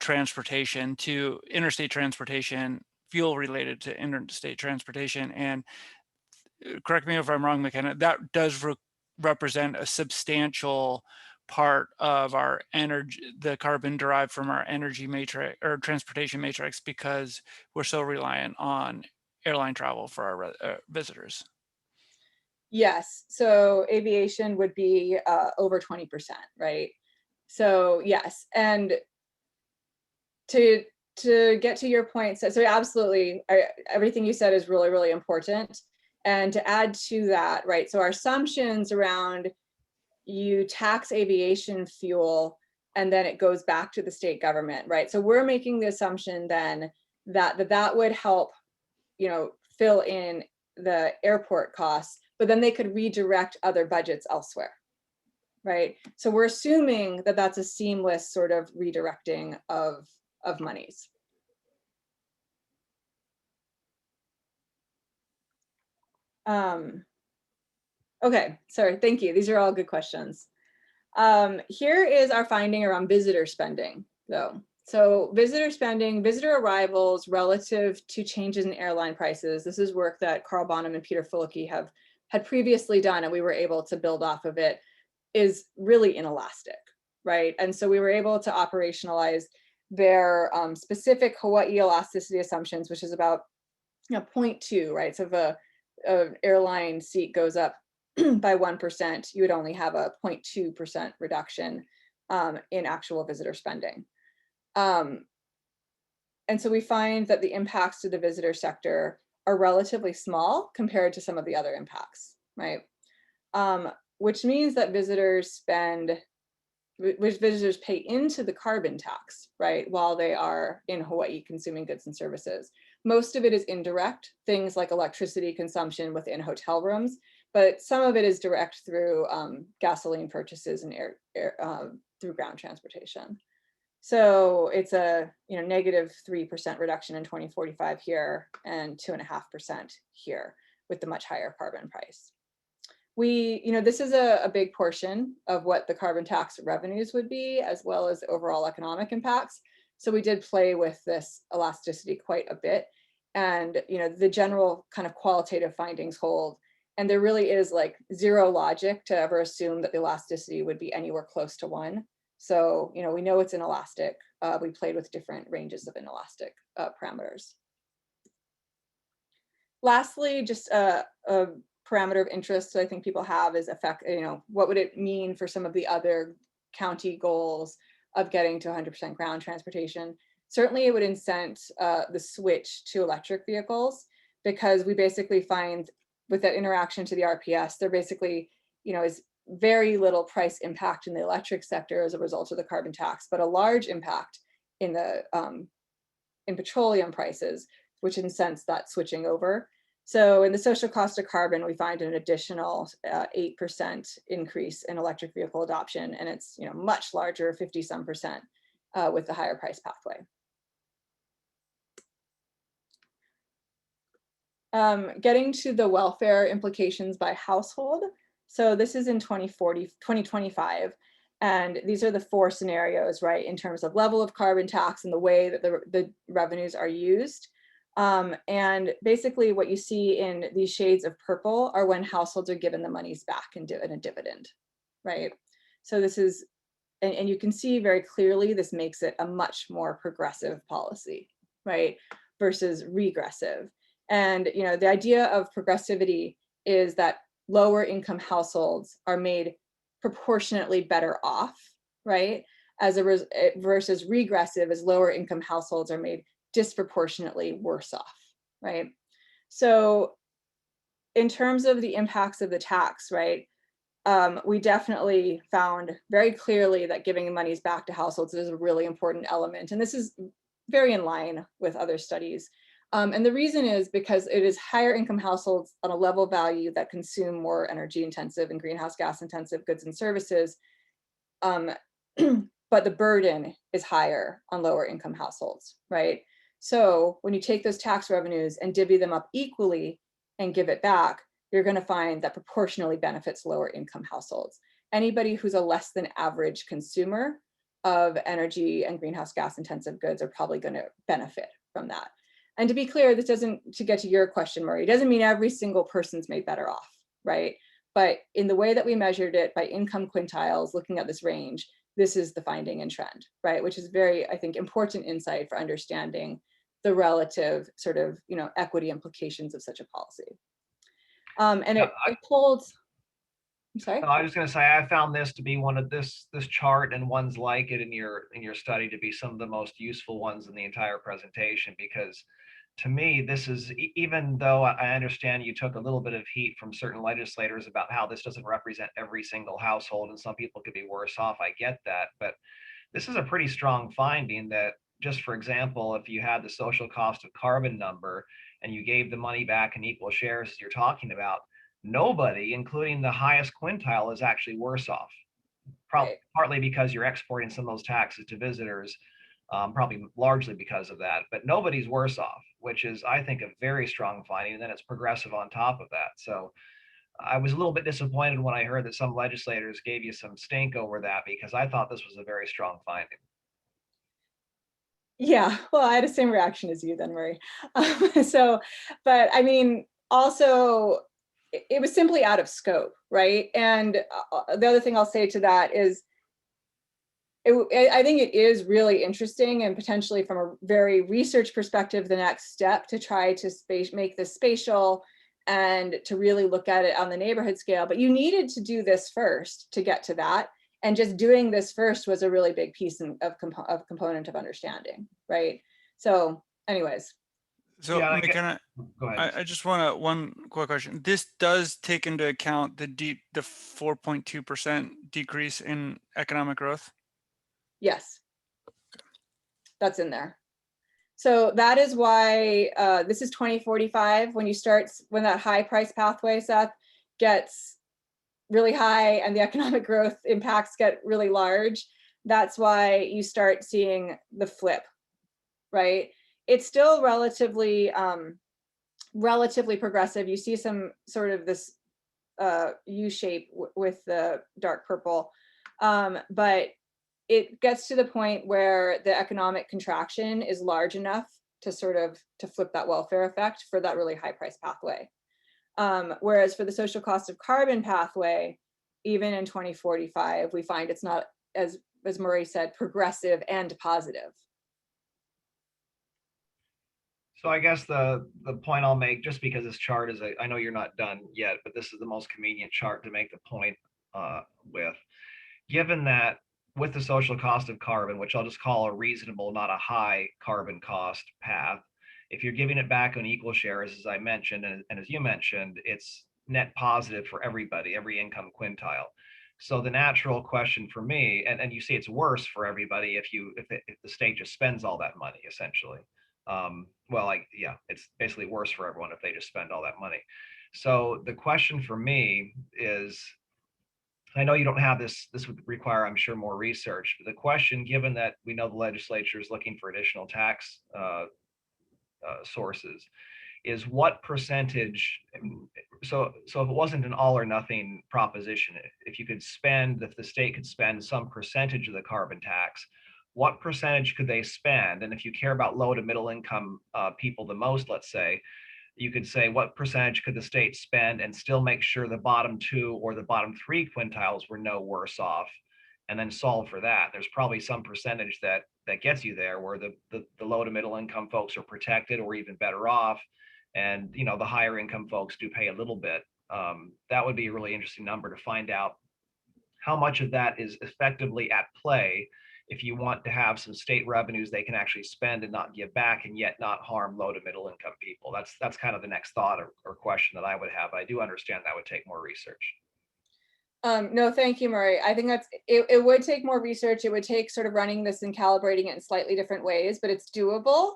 S3: transportation, to interstate transportation, fuel related to interstate transportation. And correct me if I'm wrong, McKenna, that does represent a substantial part of our energy, the carbon derived from our energy matrix or transportation matrix, because we're so reliant on airline travel for our visitors.
S6: Yes, so aviation would be over 20%, right? So yes, and to to get to your point, so absolutely, everything you said is really, really important. And to add to that, right, so our assumptions around you tax aviation fuel and then it goes back to the state government, right? So we're making the assumption then that would help, you know, fill in the airport costs, but then they could redirect other budgets elsewhere, right? So we're assuming that that's a seamless sort of redirecting of monies. Okay, sorry, thank you. These are all good questions. Here is our finding around visitor spending, though. So visitor spending, visitor arrivals relative to changes in airline prices. This is work that Carl Bonham and Peter Fulicki had previously done, and we were able to build off of it, is really inelastic, right? And so we were able to operationalize their specific Hawaii elasticity assumptions, which is about 0.2, right? So if an airline seat goes up by 1%, you would only have a 0.2% reduction in actual visitor spending. And so we find that the impacts to the visitor sector are relatively small compared to some of the other impacts, right? Which means that visitors pay into the carbon tax, right, while they are in Hawaii consuming goods and services. Most of it is indirect, things like electricity consumption within hotel rooms, but some of it is direct through gasoline purchases and through ground transportation. So it's a -3% reduction in 2045 here and 2.5% here with the much higher carbon price. This is a big portion of what the carbon tax revenues would be, as well as overall economic impacts. So we did play with this elasticity quite a bit. And the general kind of qualitative findings hold. And there really is like zero logic to ever assume that the elasticity would be anywhere close to 1. So, we know it's inelastic. We played with different ranges of inelastic parameters. Lastly, just a parameter of interest that I think people have is what would it mean for some of the other county goals of getting to 100% ground transportation? Certainly, it would incent the switch to electric vehicles, because we basically find with that interaction to the RPS, there basically, is very little price impact in the electric sector as a result of the carbon tax, but a large impact in the in petroleum prices, which incents that switching over. So in the social cost of carbon, we find an additional 8% increase in electric vehicle adoption, and it's much larger, 50-some%, with the higher price pathway. Getting to the welfare implications by household. So this is in 2025, and these are the 4 scenarios, right, in terms of level of carbon tax and the way that the revenues are used. And basically what you see in these shades of purple are when households are given the monies back in a dividend, right? So this is, and you can see very clearly, this makes it a much more progressive policy, right, versus regressive. And the idea of progressivity is that lower income households are made proportionately better off, right? Versus regressive, as lower income households are made disproportionately worse off, right? So in terms of the impacts of the tax, right, we definitely found very clearly that giving monies back to households is a really important element. And this is very in line with other studies. And the reason is because it is higher income households on a level value that consume more energy intensive and greenhouse gas intensive goods and services. But the burden is higher on lower income households, right? So when you take those tax revenues and divvy them up equally and give it back, you're going to find that proportionally benefits lower income households. Anybody who's a less than average consumer of energy and greenhouse gas intensive goods are probably going to benefit from that. And to be clear, this doesn't, to get to your question, Marie, doesn't mean every single person's made better off, right? But in the way that we measured it by income quintiles, looking at this range, this is the finding and trend, right? Which is very, I think, important insight for understanding the relative sort of, equity implications of such a policy. And it holds, I'm sorry.
S5: No, I was going to say I found this to be one of this chart and ones like it in your study to be some of the most useful ones in the entire presentation, because to me this is even though I understand you took a little bit of heat from certain legislators about how this doesn't represent every single household and some people could be worse off. I get that, but this is a pretty strong finding that, just for example, if you had the social cost of carbon number and you gave the money back in equal shares as you're talking about, nobody, including the highest quintile, is actually worse off.
S6: Right.
S5: Partly because you're exporting some of those taxes to visitors, probably largely because of that, but nobody's worse off, which is, I think, a very strong finding. And then it's progressive on top of that. So I was a little bit disappointed when I heard that some legislators gave you some stink over that, because I thought this was a very strong finding.
S6: Yeah, well, I had the same reaction as you then, Murray. So, but I mean, also, it was simply out of scope, right? And the other thing I'll say to that is, I think it is really interesting and potentially from a very research perspective, the next step to try to make this spatial and to really look at it on the neighborhood scale. But you needed to do this first to get to that. And just doing this first was a really big piece of component of understanding, right? So anyways.
S3: So
S5: Yeah,
S3: McKenna,
S5: go ahead.
S3: I just want one quick question. This does take into account the 4.2% decrease in economic growth?
S6: Yes, that's in there. So that is why this is 2045. When that high price pathway, Seth, gets really high and the economic growth impacts get really large, that's why you start seeing the flip, right? It's still relatively progressive. You see some sort of this U shape with the dark purple, but it gets to the point where the economic contraction is large enough to flip that welfare effect for that really high price pathway. Whereas for the social cost of carbon pathway, even in 2045, we find it's not, as Murray said, progressive and positive.
S5: So I guess the point I'll make, just because this chart is, I know you're not done yet, but this is the most convenient chart to make the point with. Given that with the social cost of carbon, which I'll just call a reasonable, not a high carbon cost path, if you're giving it back on equal shares, as I mentioned, and as you mentioned, it's net positive for everybody, every income quintile. So the natural question for me, and you see it's worse for everybody if the state just spends all that money, essentially. It's basically worse for everyone if they just spend all that money. So the question for me is, I know you don't have this would require, I'm sure, more research, but the question, given that we know the legislature is looking for additional tax sources, is what percentage, so if it wasn't an all or nothing proposition, if the state could spend some percentage of the carbon tax, what percentage could they spend? And if you care about low to middle income people the most, let's say, you could say, what percentage could the state spend and still make sure the bottom 2 or the bottom 3 quintiles were no worse off, and then solve for that. There's probably some percentage that gets you there, where the low to middle income folks are protected or even better off, and the higher income folks do pay a little bit. That would be a really interesting number to find out how much of that is effectively at play if you want to have some state revenues they can actually spend and not give back, and yet not harm low to middle income people. That's kind of the next thought or question that I would have. I do understand that would take more research.
S6: No, thank you, Murray. I think it would take more research. It would take sort of running this and calibrating it in slightly different ways, but it's doable.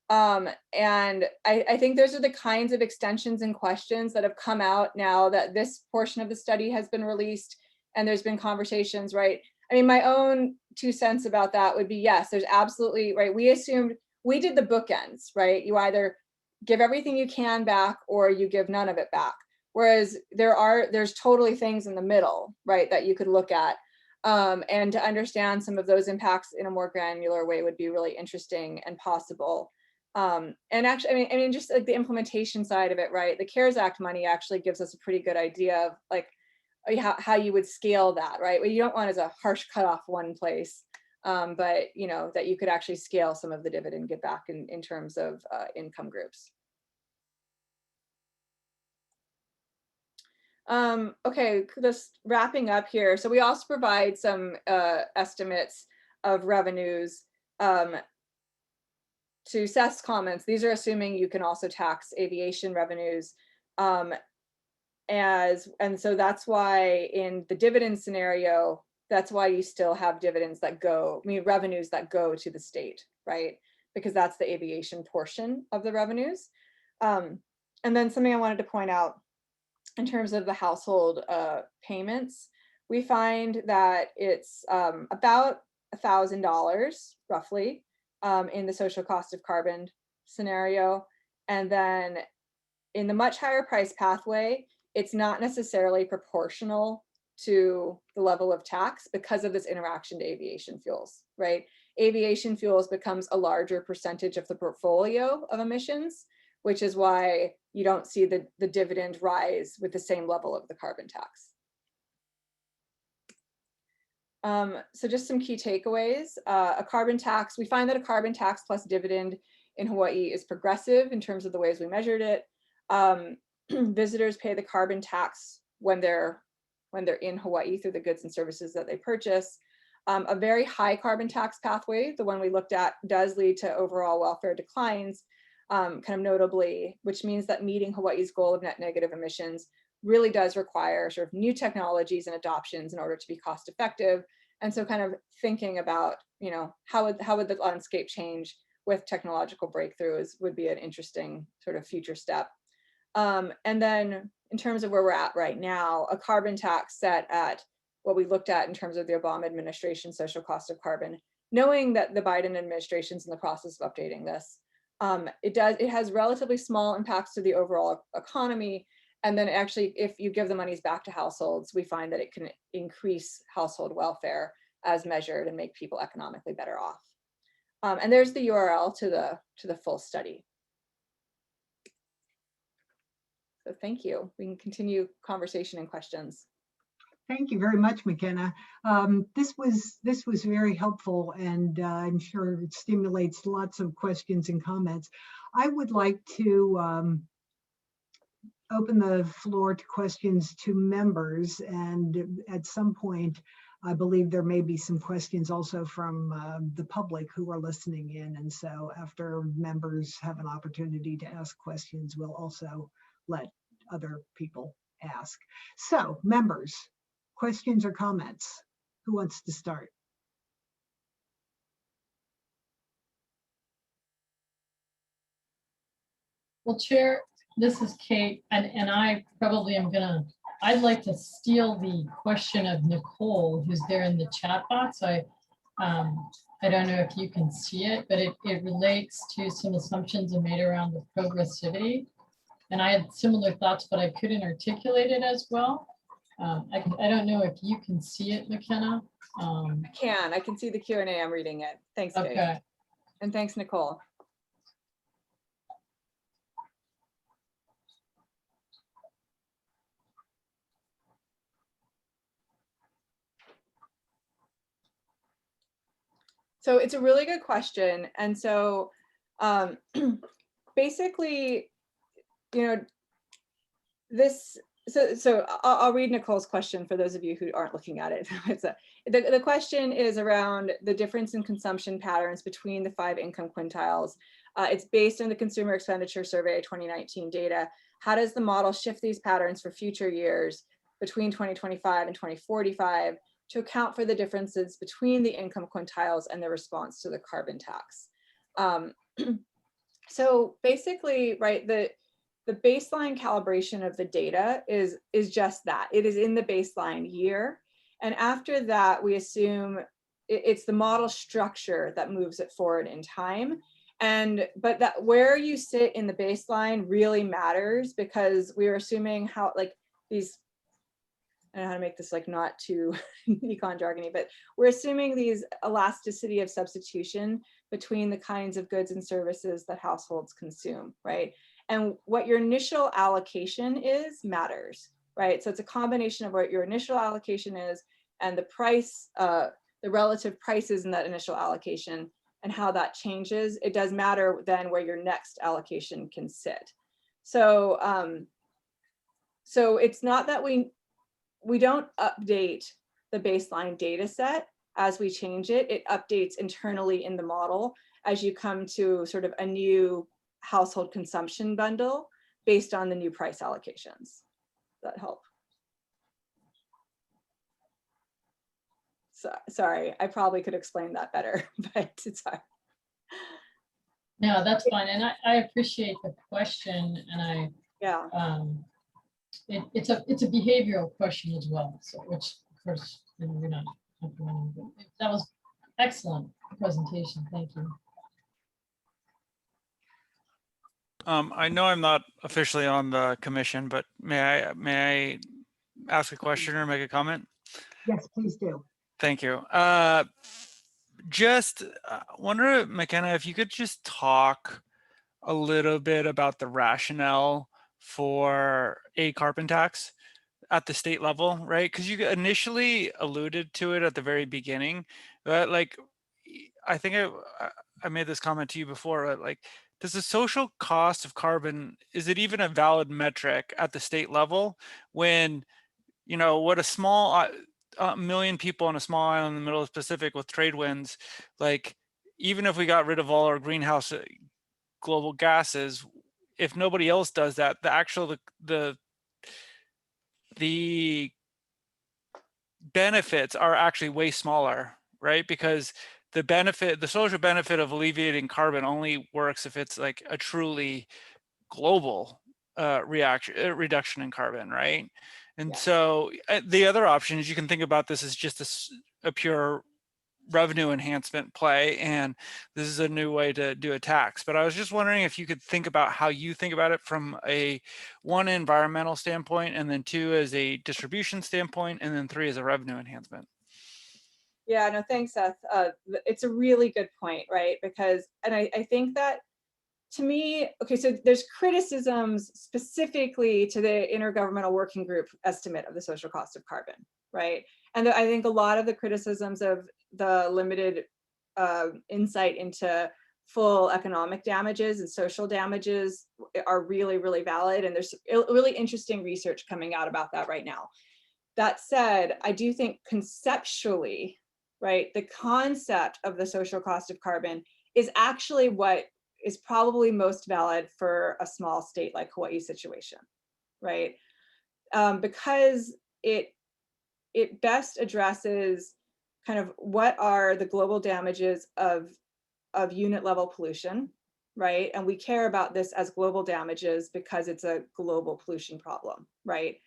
S6: And I think those are the kinds of extensions and questions that have come out now that this portion of the study has been released and there's been conversations, right? I mean, my own 2 cents about that would be, yes, there's absolutely, right? We assumed, we did the bookends, right? You either give everything you can back or you give none of it back. Whereas there's totally things in the middle, right, that you could look at. And to understand some of those impacts in a more granular way would be really interesting and possible. And actually, I mean, just like the implementation side of it, right? The CARES Act money actually gives us a pretty good idea of like how you would scale that, right? What you don't want is a harsh cutoff one place, but that you could actually scale some of the dividend give back in terms of income groups. Okay, just wrapping up here. So we also provide some estimates of revenues to Seth's comments. These are assuming you can also tax aviation revenues. And so that's why in the dividend scenario, that's why you still have dividends that go, revenues that go to the state, right? Because that's the aviation portion of the revenues. And then something I wanted to point out in terms of the household payments, we find that it's about $1,000 roughly in the social cost of carbon scenario. And then in the much higher price pathway, it's not necessarily proportional to the level of tax because of this interaction to aviation fuels, right? Aviation fuels becomes a larger percentage of the portfolio of emissions, which is why you don't see the dividend rise with the same level of the carbon tax. So just some key takeaways. A carbon tax, we find that a carbon tax plus dividend in Hawaii is progressive in terms of the ways we measured it. Visitors pay the carbon tax when they're in Hawaii through the goods and services that they purchase. A very high carbon tax pathway, the one we looked at, does lead to overall welfare declines, kind of notably, which means that meeting Hawaii's goal of net negative emissions really does require sort of new technologies and adoptions in order to be cost effective. And so kind of thinking about, how would the landscape change with technological breakthroughs would be an interesting sort of future step. And then in terms of where we're at right now, a carbon tax set at what we looked at in terms of the Obama administration social cost of carbon, knowing that the Biden administration's in the process of updating this, it has relatively small impacts to the overall economy. And then actually, if you give the monies back to households, we find that it can increase household welfare as measured and make people economically better off. And there's the URL to the full study. So thank you. We can continue conversation and questions.
S1: Thank you very much, McKenna. This was very helpful, and I'm sure it stimulates lots of questions and comments. I would like to open the floor to questions to members, and at some point, I believe there may be some questions also from the public who are listening in. And so after members have an opportunity to ask questions, we'll also let other people ask. So members, questions or comments? Who wants to start?
S7: Well, Chair, this is Kate, and I probably am I'd like to steal the question of Nicole, who's there in the chat box. I don't know if you can see it, but it relates to some assumptions I made around the progressivity. And I had similar thoughts, but I couldn't articulate it as well. I don't know if you can see it, McKenna.
S6: I can see the Q&A. I'm reading it. Thanks, Kate.
S7: Okay.
S6: And thanks, Nicole. So it's a really good question. And so basically, I'll read Nicole's question for those of you who aren't looking at it. The question is around the difference in consumption patterns between the 5 income quintiles. It's based on the Consumer Expenditure Survey 2019 data. How does the model shift these patterns for future years between 2025 and 2045 to account for the differences between the income quintiles and the response to the carbon tax? So basically, right, the baseline calibration of the data is just that. It is in the baseline year. And after that, we assume it's the model structure that moves it forward in time. But that where you sit in the baseline really matters, because we're assuming how, like, these, I don't know how to make this like not too econ jargony, but we're assuming these elasticity of substitution between the kinds of goods and services that households consume, right? And what your initial allocation is matters, right? So it's a combination of what your initial allocation is and the price, the relative prices in that initial allocation and how that changes. It does matter then where your next allocation can sit. So, So it's not that we don't update the baseline data set as we change it. It updates internally in the model as you come to sort of a new household consumption bundle based on the new price allocations. Does that help? So, sorry, I probably could explain that better, but it's hard.
S7: No, that's fine. And I appreciate the question, and
S6: Yeah.
S7: It's a behavioral question as well. So, which of course, you know, we're not. That was excellent presentation. Thank you.
S3: I know I'm not officially on the commission, but may I ask a question or make a comment?
S1: Yes, please do.
S3: Thank you. Just wonder, McKenna, if you could just talk a little bit about the rationale for a carbon tax at the state level, right? Because you initially alluded to it at the very beginning, but like, I think I made this comment to you before, but like, does the social cost of carbon, is it even a valid metric at the state level when, you know, what a small million people on a small island in the middle of the Pacific with trade winds, like, even if we got rid of all our greenhouse global gases, if nobody else does that, the benefits are actually way smaller, right? Because the social benefit of alleviating carbon only works if it's like a truly global reduction in carbon, right? And so the other option is you can think about this as just a pure revenue enhancement play, and this is a new way to do a tax. But I was just wondering if you could think about how you think about it from a one, environmental standpoint, and then two, as a distribution standpoint, and then three, as a revenue enhancement.
S6: Yeah, no, thanks, Seth. It's a really good point, right? Because, and I think that to me, okay, so there's criticisms specifically to the Intergovernmental Working Group estimate of the social cost of carbon, right? And I think a lot of the criticisms of the limited insight into full economic damages and social damages are really, really valid. And there's really interesting research coming out about that right now. That said, I do think conceptually, right, the concept of the social cost of carbon is actually what is probably most valid for a small state like Hawaii situation, right? Because it best addresses kind of what are the global damages of unit level pollution, right? And we care about this as global damages because it's a global pollution problem, right?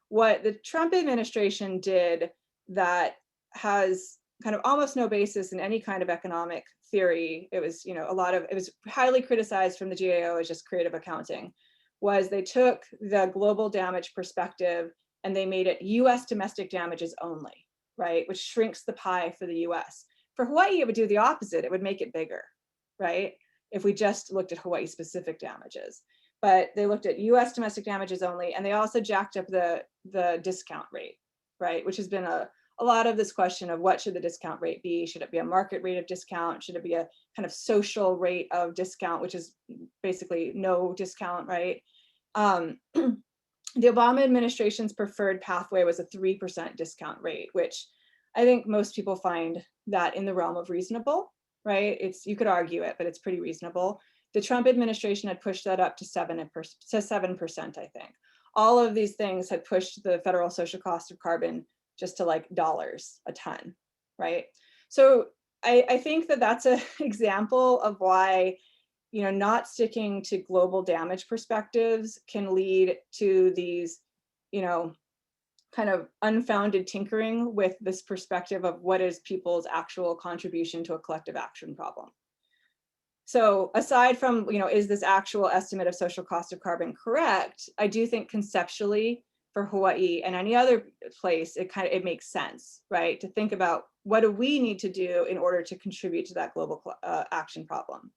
S6: What the Trump administration did that has kind of almost no basis in any kind of economic theory, it was, you know, it was highly criticized from the GAO as just creative accounting, was they took the global damage perspective and they made it US domestic damages only, right? Which shrinks the pie for the US. For Hawaii, it would do the opposite. It would make it bigger, right? If we just looked at Hawaii specific damages. But they looked at US domestic damages only, and they also jacked up the discount rate, right? Which has been a lot of this question of what should the discount rate be? Should it be a market rate of discount? Should it be a kind of social rate of discount, which is basically no discount, right? The Obama administration's preferred pathway was a 3% discount rate, which I think most people find that in the realm of reasonable, right? You could argue it, but it's pretty reasonable. The Trump administration had pushed that up to 7%, I think. All of these things had pushed the federal social cost of carbon just to like dollars a ton, right? So I think that that's an example of why, you know, not sticking to global damage perspectives can lead to these, you know, kind of unfounded tinkering with this perspective of what is people's actual contribution to a collective action problem. So aside from, you know, is this actual estimate of social cost of carbon correct? I do think conceptually for Hawaii and any other place, it makes sense, right? To think about what do we need to do in order to contribute to that global action problem.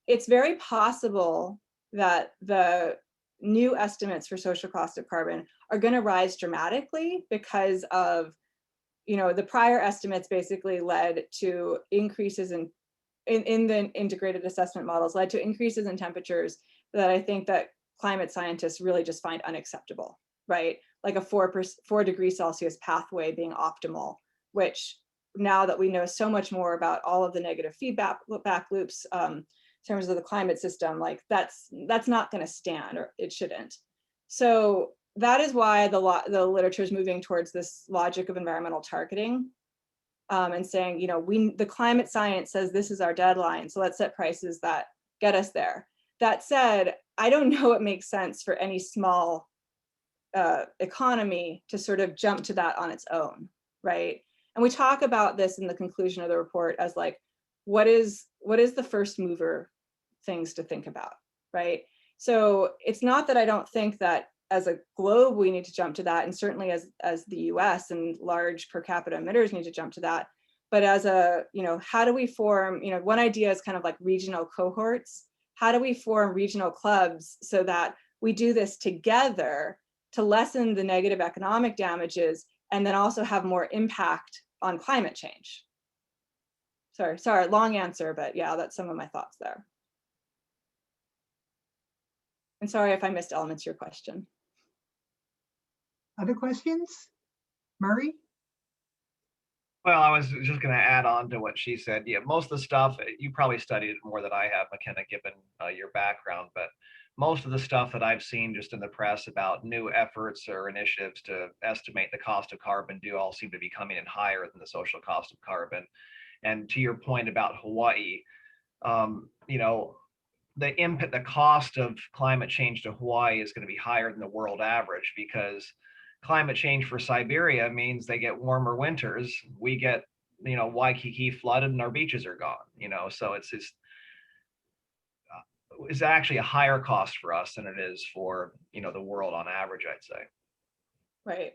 S6: It's very possible that the new estimates for social cost of carbon are going to rise dramatically because of, you know, the prior estimates basically led to increases in the integrated assessment models, led to increases in temperatures that I think that climate scientists really just find unacceptable, right? Like a 4 degree Celsius pathway being optimal, which now that we know so much more about all of the negative feedback loops in terms of the climate system, like that's not going to stand, or it shouldn't. So that is why the literature is moving towards this logic of environmental targeting, and saying, the climate science says this is our deadline, so let's set prices that get us there. That said, I don't know it makes sense for any small economy to sort of jump to that on its own, right? And we talk about this in the conclusion of the report as like, what is the first mover things to think about, right? So it's not that I don't think that as a globe we need to jump to that, and certainly as the US and large per capita emitters need to jump to that, but as a, how do we form, one idea is kind of like regional cohorts. How do we form regional clubs so that we do this together to lessen the negative economic damages and then also have more impact on climate change? Sorry, long answer, but yeah, that's some of my thoughts there. And sorry if I missed elements of your question.
S1: Other questions? Murray?
S5: Well, I was just going to add on to what she said. Yeah, most of the stuff, you probably studied it more than I have, McKenna, given your background, but most of the stuff that I've seen just in the press about new efforts or initiatives to estimate the cost of carbon do all seem to be coming in higher than the social cost of carbon. And to your point about Hawaii, the cost of climate change to Hawaii is going to be higher than the world average, because climate change for Siberia means they get warmer winters. We get, Waikiki flooded and our beaches are gone, so it's actually a higher cost for us than it is for, the world on average, I'd say.
S6: Right.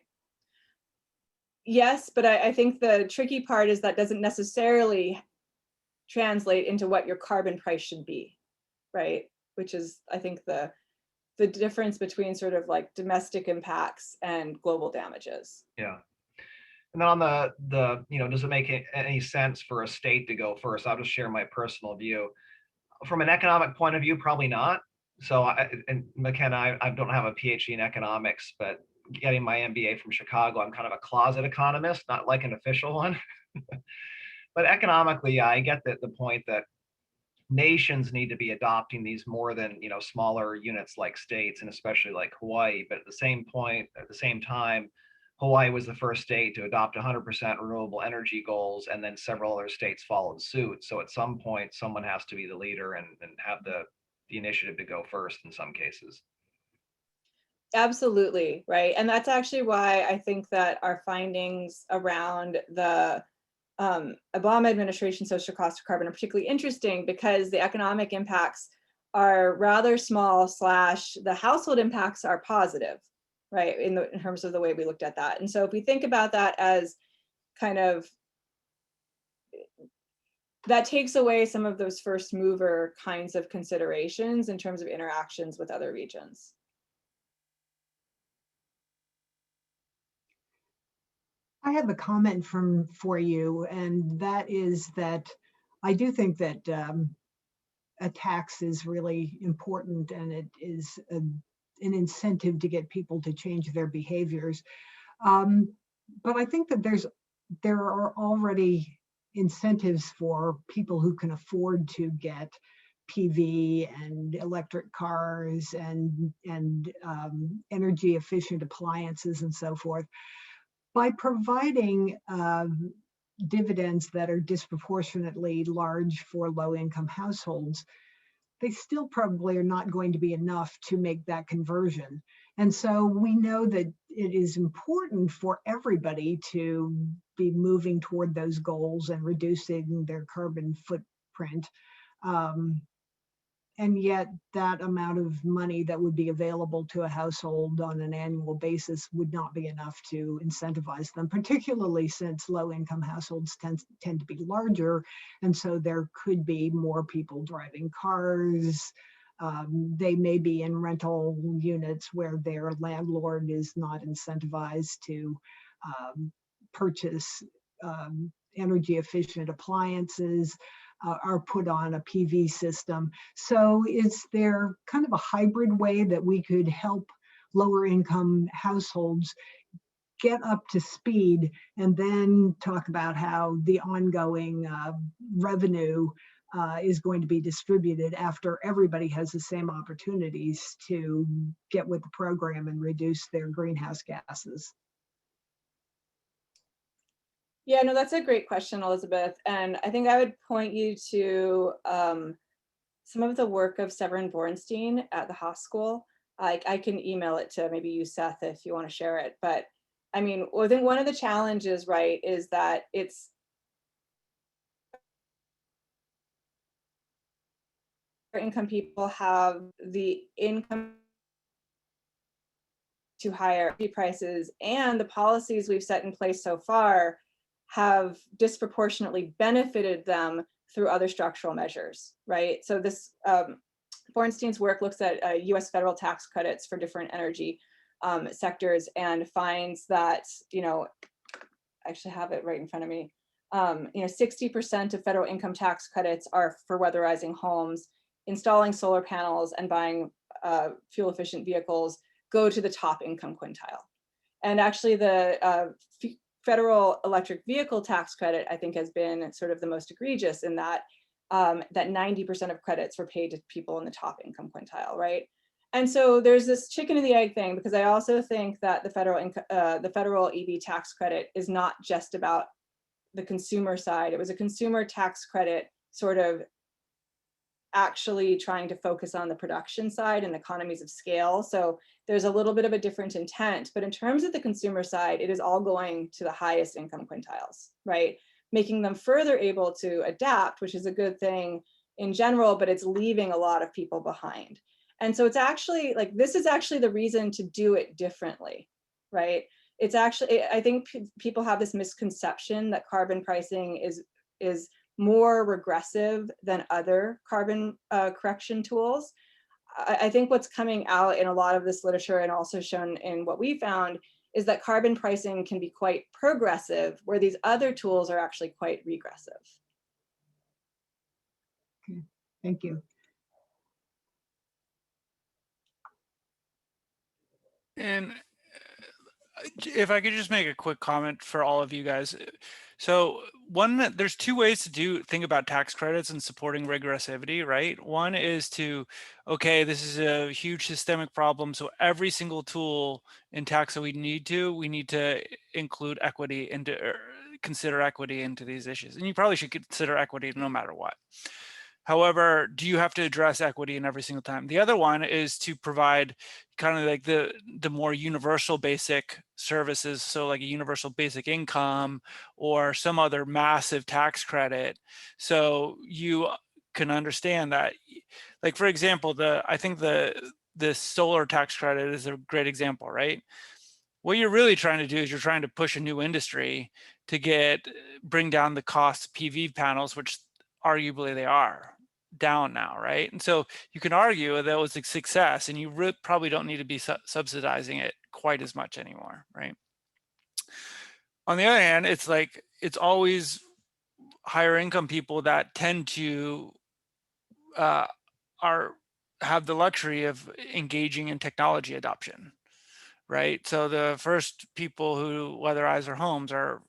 S6: Yes, but I think the tricky part is that doesn't necessarily translate into what your carbon price should be, right? Which is, I think, the difference between sort of like domestic impacts and global damages.
S5: Yeah. And then on the does it make any sense for a state to go first? I'll just share my personal view. From an economic point of view, probably not. So, and McKenna, I don't have a PhD in economics, but getting my MBA from Chicago, I'm kind of a closet economist, not like an official one. But economically, yeah, I get the point that nations need to be adopting these more than, smaller units like states, and especially like Hawaii. But at the same time, Hawaii was the first state to adopt 100% renewable energy goals, and then several other states followed suit. So at some point, someone has to be the leader and have the initiative to go first in some cases.
S6: Absolutely, right. And that's actually why I think that our findings around the Obama administration social cost of carbon are particularly interesting, because the economic impacts are rather small / the household impacts are positive, right, in terms of the way we looked at that. And so if we think about that as kind of, that takes away some of those first mover kinds of considerations in terms of interactions with other regions.
S1: I have a comment for you, and that is that I do think that a tax is really important, and it is an incentive to get people to change their behaviors. But I think that there are already incentives for people who can afford to get PV and electric cars and energy efficient appliances and so forth. By providing dividends that are disproportionately large for low-income households, they still probably are not going to be enough to make that conversion. And so we know that it is important for everybody to be moving toward those goals and reducing their carbon footprint. And yet that amount of money that would be available to a household on an annual basis would not be enough to incentivize them, particularly since low-income households tend to be larger. And so there could be more people driving cars. They may be in rental units where their landlord is not incentivized to purchase energy efficient appliances. Are put on a PV system. So is there kind of a hybrid way that we could help lower income households get up to speed, and then talk about how the ongoing revenue is going to be distributed after everybody has the same opportunities to get with the program and reduce their greenhouse gases.
S6: Yeah, no, that's a great question, Elizabeth. And I think I would point you to some of the work of Severin Bornstein at the Haas School. I can email it to maybe you, Seth, if you want to share it. But I mean, I think one of the challenges, right, is that it's income people have the income to higher prices, and the policies we've set in place so far have disproportionately benefited them through other structural measures, right? So this Bornstein's work looks at US federal tax credits for different energy sectors and finds that, I actually have it right in front of me. 60% of federal income tax credits are for weatherizing homes, installing solar panels, and buying fuel efficient vehicles go to the top income quintile. And actually the federal electric vehicle tax credit, I think, has been sort of the most egregious in that that 90% of credits were paid to people in the top income quintile, right? And so there's this chicken and the egg thing, because I also think that the federal EV tax credit is not just about the consumer side. It was a consumer tax credit sort of actually trying to focus on the production side and economies of scale. So there's a little bit of a different intent, but in terms of the consumer side, it is all going to the highest income quintiles, right? Making them further able to adapt, which is a good thing in general, but it's leaving a lot of people behind. And so it's actually like, this is actually the reason to do it differently, right? It's actually, I think people have this misconception that carbon pricing is more regressive than other carbon correction tools. I think what's coming out in a lot of this literature, and also shown in what we found, is that carbon pricing can be quite progressive, where these other tools are actually quite regressive.
S1: Okay, thank you.
S3: And if I could just make a quick comment for all of you guys. So there's two ways to think about tax credits and supporting regressivity, right? One is to, okay, this is a huge systemic problem, so every single tool in tax that we need to include equity into, or consider equity into these issues. And you probably should consider equity no matter what. However, do you have to address equity in every single time? The other one is to provide kind of like the more universal basic services. So like a universal basic income or some other massive tax credit. So you can understand that, like, for example, I think the solar tax credit is a great example, right? What you're really trying to do is you're trying to push a new industry to bring down the cost of PV panels, which arguably they are down now, right? And so you can argue that was a success, and you probably don't need to be subsidizing it quite as much anymore, right? On the other hand, it's like, it's always higher income people that tend to have the luxury of engaging in technology adoption, right? So the first people who weatherize their homes are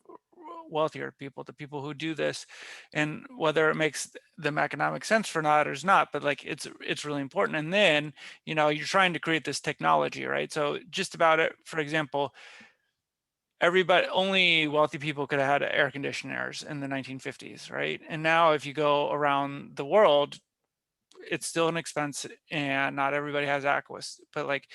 S3: wealthier people, the people who do this, and whether it makes them economic sense for not or not, but like it's really important. And then, you're trying to create this technology, right? So just about it, for example, only wealthy people could have had air conditioners in the 1950s, right? And now if you go around the world, it's still an expense and not everybody has access, but like,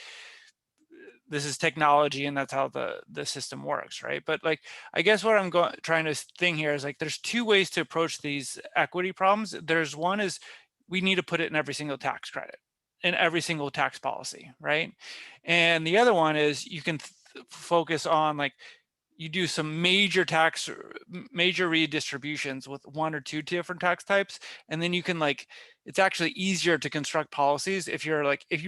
S3: this is technology and that's how the system works, right? But like, I guess what I'm trying to think here is like, there's two ways to approach these equity problems. There's one is we need to put it in every single tax credit, in every single tax policy, right? And the other one is you can focus on, like, you do some major redistributions with one or two different tax types, and then you can, like, it's actually easier to construct policies if you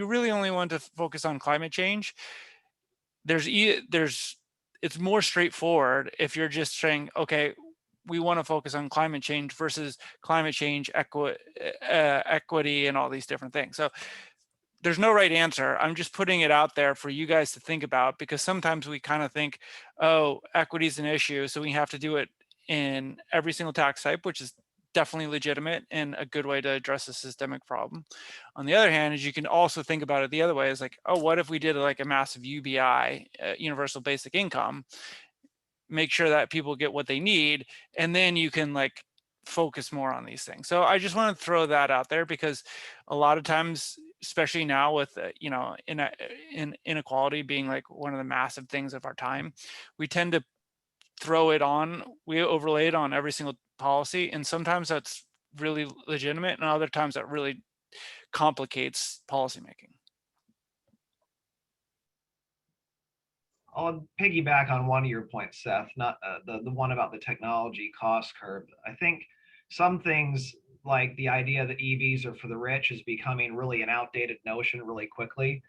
S3: really only want to focus on climate change. It's more straightforward if you're just saying, okay, we want to focus on climate change versus climate change, equity, and all these different things. So there's no right answer. I'm just putting it out there for you guys to think about, because sometimes we kind of think, oh, equity is an issue, so we have to do it in every single tax type, which is definitely legitimate and a good way to address a systemic problem. On the other hand, is you can also think about it the other way, is like, oh, what if we did like a massive UBI, universal basic income, make sure that people get what they need, and then you can like focus more on these things. So I just want to throw that out there, because a lot of times, especially now with inequality being like one of the massive things of our time, we tend to we overlay it on every single policy, and sometimes that's really legitimate, and other times that really complicates policymaking.
S5: I'll piggyback on one of your points, Seth, not the one about the technology cost curve. I think some things like the idea that EVs are for the rich is becoming really an outdated notion really quickly.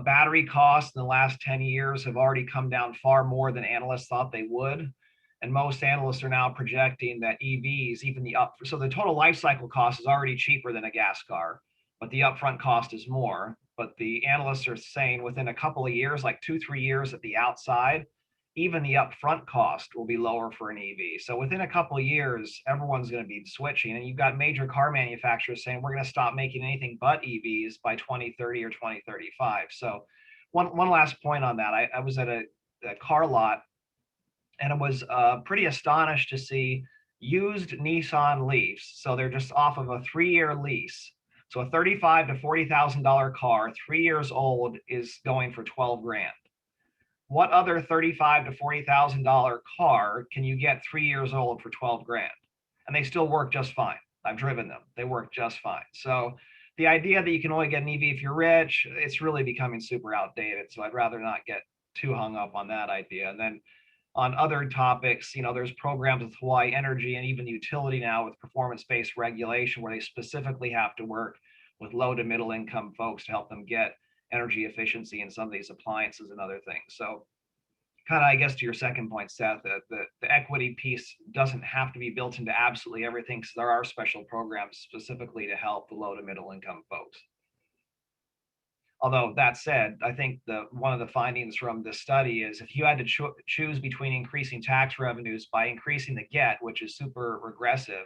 S5: Battery costs in the last 10 years have already come down far more than analysts thought they would. And most analysts are now projecting that EVs, even so the total life cycle cost is already cheaper than a gas car, but the upfront cost is more. But the analysts are saying within a couple of years, like 2-3 years at the outside, even the upfront cost will be lower for an EV. So within a couple of years, everyone's going to be switching. And you've got major car manufacturers saying, we're going to stop making anything but EVs by 2030 or 2035. So one last point on that. I was at a car lot, and I was pretty astonished to see used Nissan Leafs. So they're just off of a 3-year lease. So a $35,000 to $40,000 car, 3 years old, is going for 12 grand. What other $35,000 to $40,000 car can you get 3 years old for 12 grand? And they still work just fine. I've driven them. They work just fine. So the idea that you can only get an EV if you're rich, it's really becoming super outdated. So I'd rather not get too hung up on that idea. And then on other topics, there's programs with Hawaii Energy and even utility now with performance-based regulation, where they specifically have to work with low to middle income folks to help them get energy efficiency in some of these appliances and other things. So kind of, I guess, to your second point, Seth, that the equity piece doesn't have to be built into absolutely everything, because there are special programs specifically to help the low to middle income folks. Although that said, I think one of the findings from this study is if you had to choose between increasing tax revenues by increasing the GET, which is super regressive,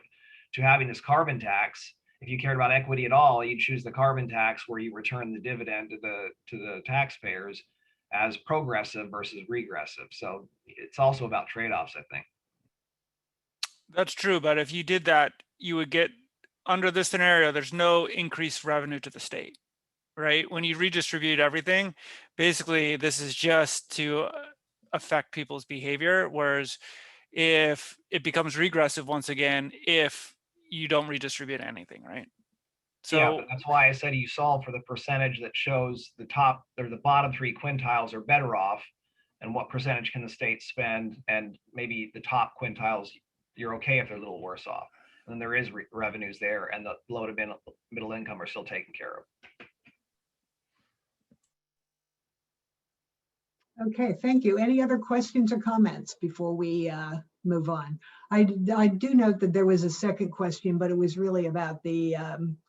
S5: to having this carbon tax, if you cared about equity at all, you'd choose the carbon tax, where you return the dividend to the taxpayers as progressive versus regressive. So it's also about trade-offs, I think.
S3: That's true, but if you did that, you would get, under this scenario, there's no increased revenue to the state, right? When you redistribute everything, basically this is just to affect people's behavior. Whereas if it becomes regressive, once again, if you don't redistribute anything, right? So
S5: yeah, but that's why I said you solve for the percentage that shows the top or the bottom 3 quintiles are better off, and what percentage can the state spend, and maybe the top quintiles, you're okay if they're a little worse off. And then there is revenues there, and the low to middle income are still taken care of.
S1: Okay, thank you. Any other questions or comments before we move on? I do note that there was a second question, but it was really about the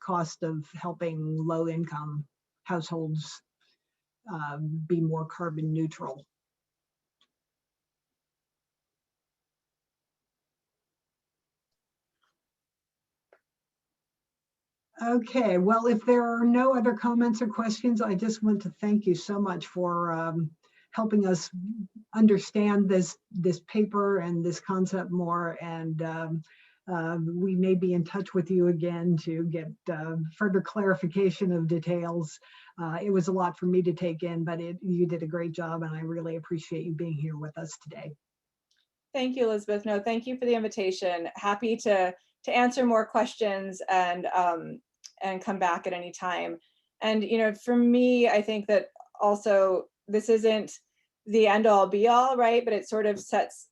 S1: cost of helping low-income households be more carbon neutral. Okay, well, if there are no other comments or questions, I just want to thank you so much for helping us understand this paper and this concept more, and we may be in touch with you again to get further clarification of details. It was a lot for me to take in, but you did a great job, and I really appreciate you being here with us today.
S6: Thank you, Elizabeth. No, thank you for the invitation. Happy to answer more questions and come back at any time. And for me, I think that also this isn't the end all be all, right? But it sort of sets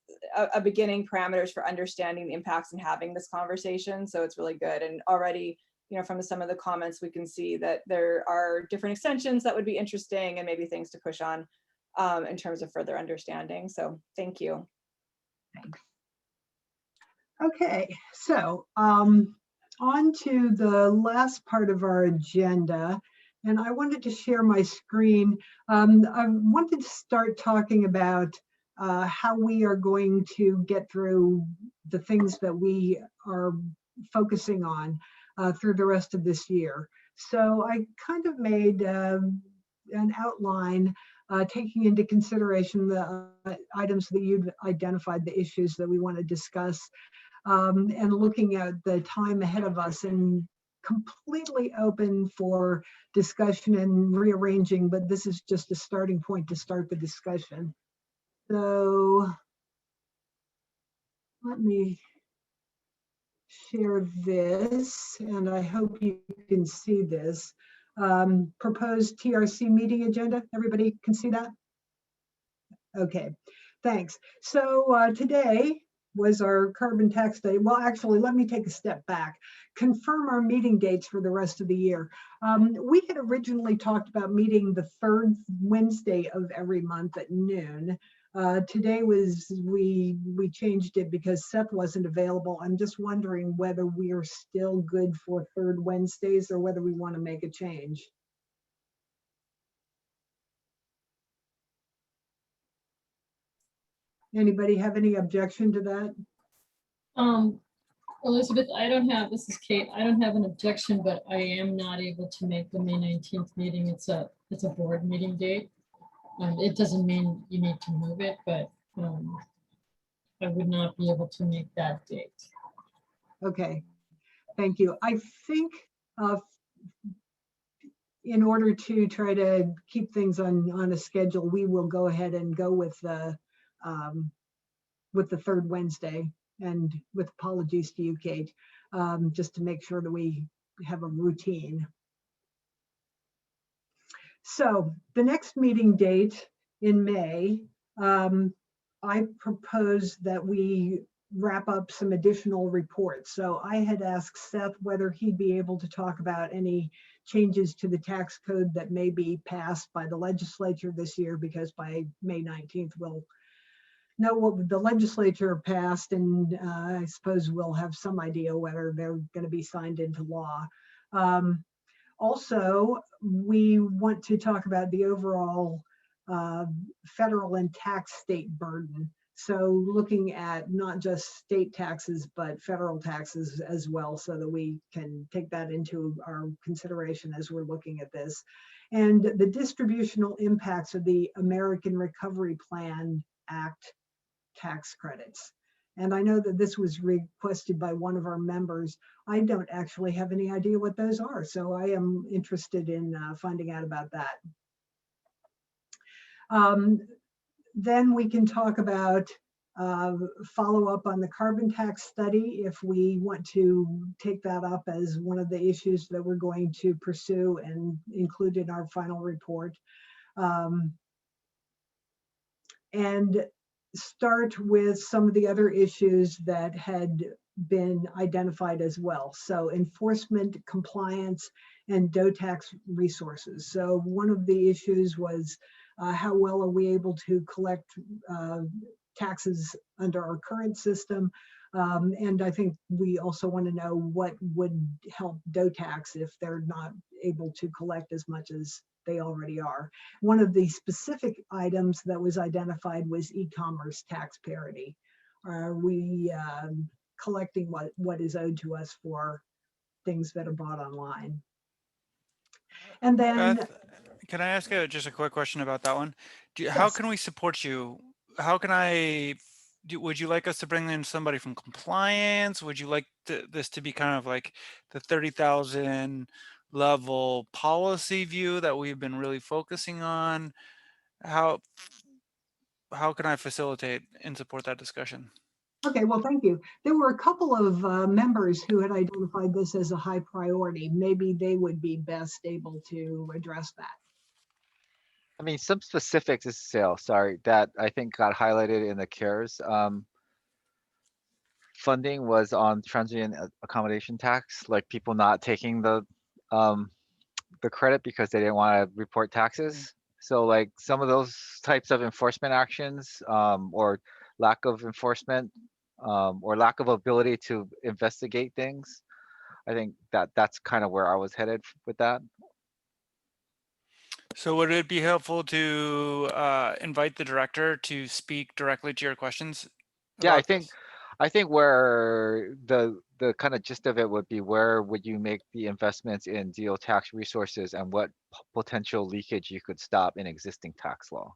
S6: a beginning parameters for understanding the impacts and having this conversation. So it's really good. And already, from some of the comments, we can see that there are different extensions that would be interesting and maybe things to push on in terms of further understanding. So thank you.
S1: Thanks. Okay, so on to the last part of our agenda. And I wanted to share my screen. I wanted to start talking about how we are going to get through the things that we are focusing on through the rest of this year. So I kind of made an outline taking into consideration the items that you've identified, the issues that we want to discuss, and looking at the time ahead of us, and completely open for discussion and rearranging, but this is just a starting point to start the discussion. So let me share this, and I hope you can see this. Proposed TRC meeting agenda. Everybody can see that? Okay, thanks. So today was our carbon tax day. Well, actually, let me take a step back. Confirm our meeting dates for the rest of the year. We had originally talked about meeting the third Wednesday of every month at noon. Today we changed it because Seth wasn't available. I'm just wondering whether we are still good for third Wednesdays or whether we want to make a change. Anybody have any objection to that?
S7: Elizabeth, this is Kate, I don't have an objection, but I am not able to make the May 19th meeting. It's a board meeting date. It doesn't mean you need to move it, but I would not be able to make that date.
S1: Okay, thank you. I think in order to try to keep things on a schedule, we will go ahead and go with the third Wednesday, and with apologies to you, Kate, just to make sure that we have a routine. So the next meeting date in May, I propose that we wrap up some additional reports. So I had asked Seth whether he'd be able to talk about any changes to the tax code that may be passed by the legislature this year, because by May 19th, we'll know what the legislature passed, and I suppose we'll have some idea whether they're going to be signed into law. Also, we want to talk about the overall federal and tax state burden. So looking at not just state taxes, but federal taxes as well, so that we can take that into our consideration as we're looking at this. And the distributional impacts of the American Recovery Plan Act tax credits. And I know that this was requested by one of our members. I don't actually have any idea what those are, so I am interested in finding out about that. Then we can talk about follow up on the carbon tax study if we want to take that up as one of the issues that we're going to pursue and include in our final report. And start with some of the other issues that had been identified as well. So enforcement, compliance, and tax resources. So one of the issues was how well are we able to collect taxes under our current system? And I think we also want to know what would help tax if they're not able to collect as much as they already are. One of the specific items that was identified was e-commerce tax parity. Are we collecting what is owed to us for things that are bought online? And then
S3: Beth, can I ask just a quick question about that one? How
S1: Yes.
S3: can we support you? How can would you like us to bring in somebody from compliance? Would you like this to be kind of like the 30,000 level policy view that we've been really focusing on? How can I facilitate and support that discussion?
S1: Okay, well, thank you. There were a couple of members who had identified this as a high priority. Maybe they would be best able to address that.
S8: I mean, some specifics, this is Sale, sorry, that I think got highlighted in the CARES funding was on transient accommodation tax, like people not taking the credit because they didn't want to report taxes. So like some of those types of enforcement actions or lack of enforcement or lack of ability to investigate things. I think that's kind of where I was headed with that.
S3: So would it be helpful to invite the director to speak directly to your questions?
S8: Yeah,
S3: about this?
S8: I think where the kind of gist of it would be, where would you make the investments in deal tax resources, and what potential leakage you could stop in existing tax law?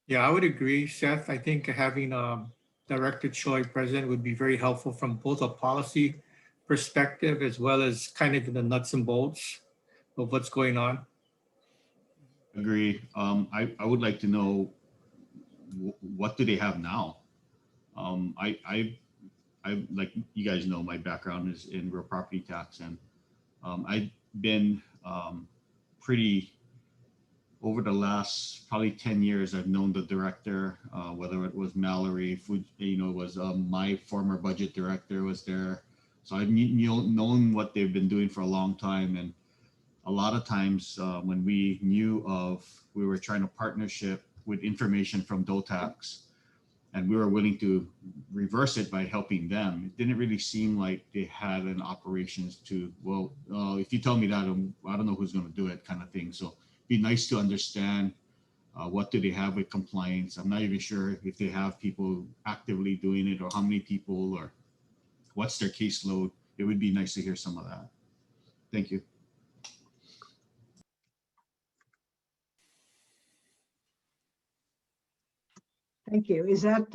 S9: Yeah, I would agree, Seth. I think having Director Choi present would be very helpful from both a policy perspective as well as kind of the nuts and bolts of what's going on.
S4: Agree. I would like to know what do they have now? I like you guys know my background is in real property tax, and I've been pretty over the last probably 10 years. I've known the director, whether it was Mallory, it was my former budget director was there. So I've known what they've been doing for a long time. And a lot of times when we were trying to partnership with information from DOTAX, and we were willing to reverse it by helping them, it didn't really seem like they had an operations to, well, if you tell me that, I don't know who's going to do it kind of thing. So it'd be nice to understand what do they have with compliance. I'm not even sure if they have people actively doing it, or how many people, or what's their caseload. It would be nice to hear some of that. Thank you.
S1: Thank you. Is that,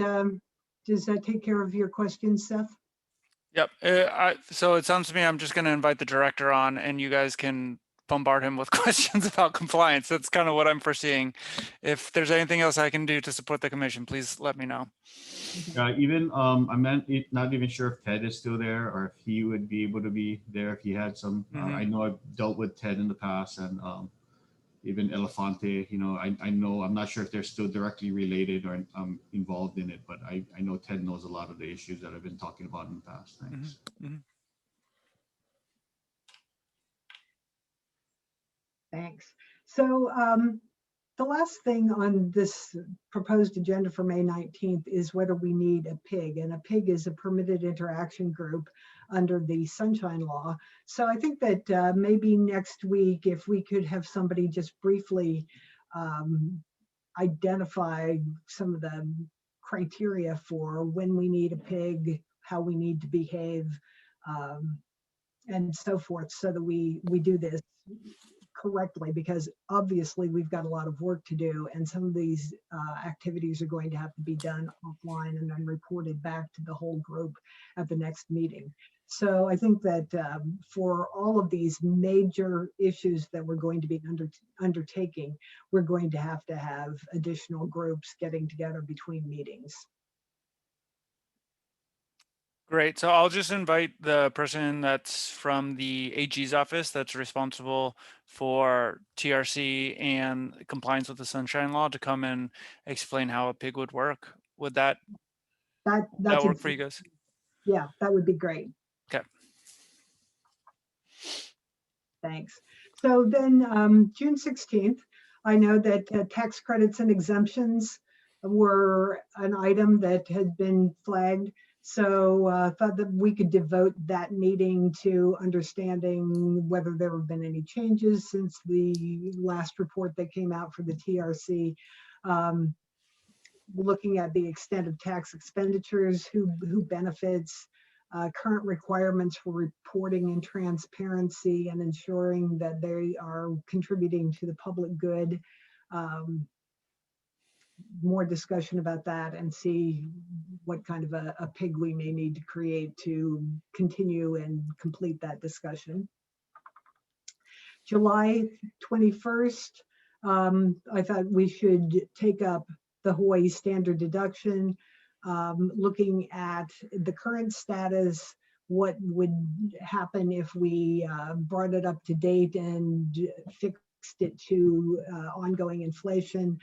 S1: does that take care of your question, Seth?
S3: Yep. So it sounds to me I'm just going to invite the director on, and you guys can bombard him with questions about compliance. That's kind of what I'm foreseeing. If there's anything else I can do to support the commission, please let me know.
S4: I'm not even sure if Ted is still there, or if he would be able to be there if he had some. I know I've dealt with Ted in the past, and even Elefante, I know, I'm not sure if they're still directly related or involved in it, but I know Ted knows a lot of the issues that I've been talking about in the past. Thanks.
S1: Thanks. So the last thing on this proposed agenda for May 19th is whether we need a PIG, and a PIG is a permitted interaction group under the Sunshine Law. So I think that maybe next week, if we could have somebody just briefly identify some of the criteria for when we need a PIG, how we need to behave, and so forth, so that we do this correctly, because obviously we've got a lot of work to do, and some of these activities are going to have to be done offline and then reported back to the whole group at the next meeting. So I think that for all of these major issues that we're going to be undertaking, we're going to have additional groups getting together between meetings.
S3: Great. So I'll just invite the person that's from the AG's office that's responsible for TRC and compliance with the Sunshine Law to come and explain how a PIG would work. Would that work for you guys?
S1: Yeah, that would be great.
S3: Okay.
S1: Thanks. So then June 16th, I know that tax credits and exemptions were an item that had been flagged. So thought that we could devote that meeting to understanding whether there have been any changes since the last report that came out for the TRC, looking at the extent of tax expenditures, who benefits, current requirements for reporting and transparency and ensuring that they are contributing to the public good. More discussion about that, and see what kind of a PIG we may need to create to continue and complete that discussion. July 21st, I thought we should take up the Hawaii standard deduction, looking at the current status, what would happen if we brought it up to date and fixed it to ongoing inflation.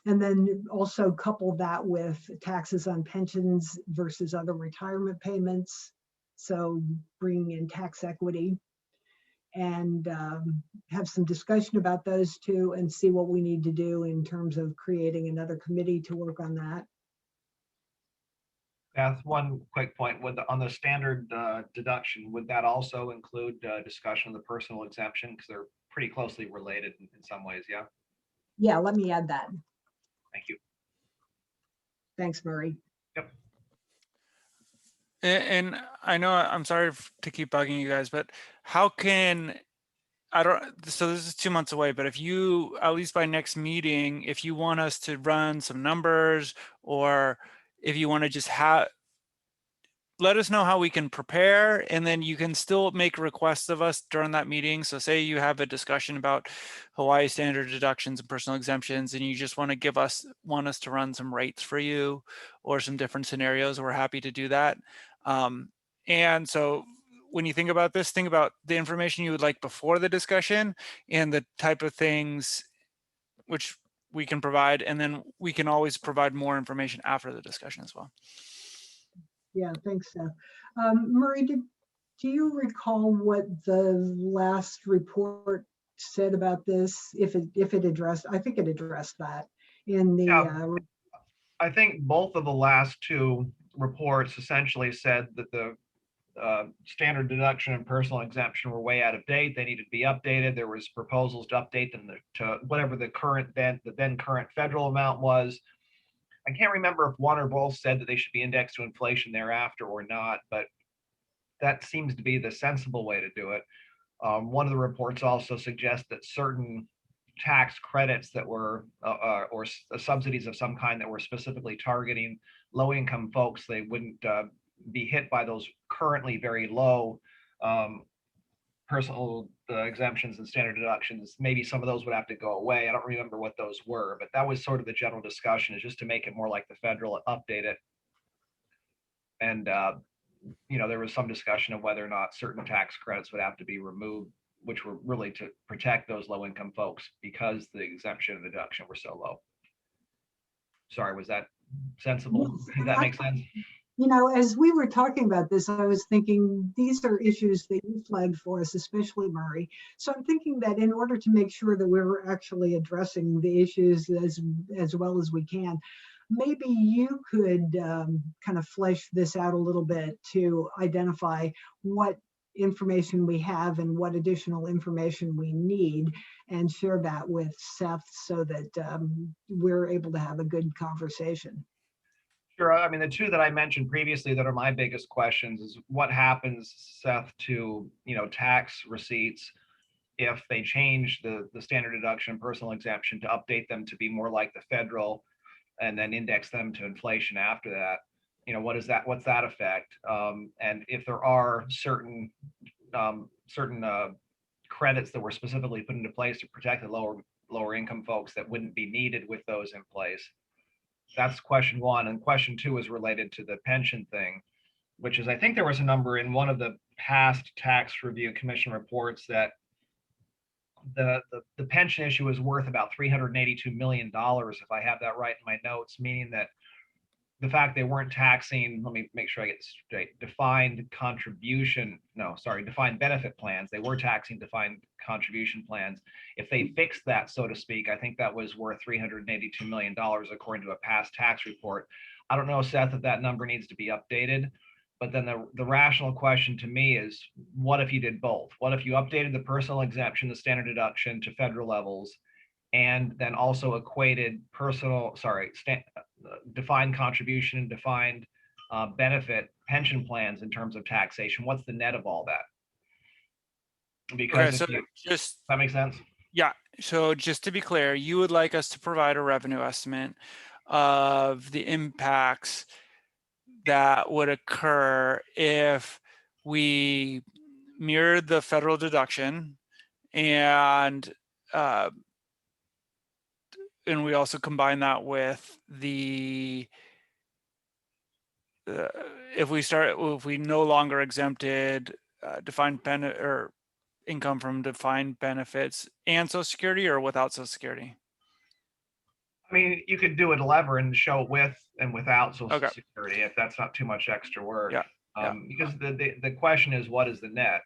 S1: And then also couple that with taxes on pensions versus other retirement payments. So bringing in tax equity, and have some discussion about those two and see what we need to do in terms of creating another committee to work on that.
S5: Beth, one quick point on the standard deduction, would that also include discussion of the personal exemption? Because they're pretty closely related in some ways, yeah?
S1: Yeah, let me add that.
S5: Thank you.
S1: Thanks, Murray.
S5: Yep.
S3: And I know I'm sorry to keep bugging you guys, but how can, I don't, so this is 2 months away, but if you, at least by next meeting, if you want us to run some numbers, or if you want to just let us know how we can prepare, and then you can still make requests of us during that meeting. So say you have a discussion about Hawaii standard deductions and personal exemptions, and you just want us to run some rates for you or some different scenarios, we're happy to do that. And so when you think about this, think about the information you would like before the discussion and the type of things which we can provide, and then we can always provide more information after the discussion as well.
S1: Yeah, thanks, Seth. Murray, do you recall what the last report said about this? If it addressed, I think it addressed that in the.
S5: Yeah. I think both of the last two reports essentially said that the standard deduction and personal exemption were way out of date. They needed to be updated. There was proposals to update them to whatever the then current federal amount was. I can't remember if one or both said that they should be indexed to inflation thereafter or not, but that seems to be the sensible way to do it. One of the reports also suggests that certain tax credits that were or subsidies of some kind that were specifically targeting low-income folks, they wouldn't be hit by those currently very low personal exemptions and standard deductions. Maybe some of those would have to go away. I don't remember what those were, but that was sort of the general discussion, is just to make it more like the federal, update it. And there was some discussion of whether or not certain tax credits would have to be removed, which were really to protect those low-income folks because the exemption and deduction were so low. Sorry, was that sensible?
S1: Yes.
S5: Does that make sense?
S1: As we were talking about this, I was thinking these are issues that you flagged for us, especially Murray. So I'm thinking that in order to make sure that we're actually addressing the issues as well as we can, maybe you could kind of flesh this out a little bit to identify what information we have and what additional information we need, and share that with Seth so that we're able to have a good conversation.
S5: Sure. I mean, the two that I mentioned previously that are my biggest questions is what happens, Seth, to tax receipts if they change the standard deduction and personal exemption to update them to be more like the federal, and then index them to inflation after that. What's that effect? And if there are certain credits that were specifically put into place to protect the lower income folks that wouldn't be needed with those in place. That's question one. And question two is related to the pension thing, which is, I think there was a number in one of the past Tax Review Commission reports that the pension issue is worth about $382 million, if I have that right in my notes, meaning that the fact they weren't taxing, let me make sure I get this straight, defined benefit plans. They were taxing defined contribution plans. If they fixed that, so to speak, I think that was worth $382 million, according to a past tax report. I don't know, Seth, if that number needs to be updated. But then the rational question to me is, what if you did both? What if you updated the personal exemption, the standard deduction to federal levels, and then also equated defined contribution and defined benefit pension plans in terms of taxation? What's the net of all that? Because does that make sense?
S3: Yeah. So just to be clear, you would like us to provide a revenue estimate of the impacts that would occur if we mirrored the federal deduction, and we also combine that with the if we no longer exempted defined benefit or income from defined benefits and Social Security, or without Social Security.
S5: I mean, you could do it a lever and show it with and without Social Security, if that's not too much extra work. Because the question is, what is the net?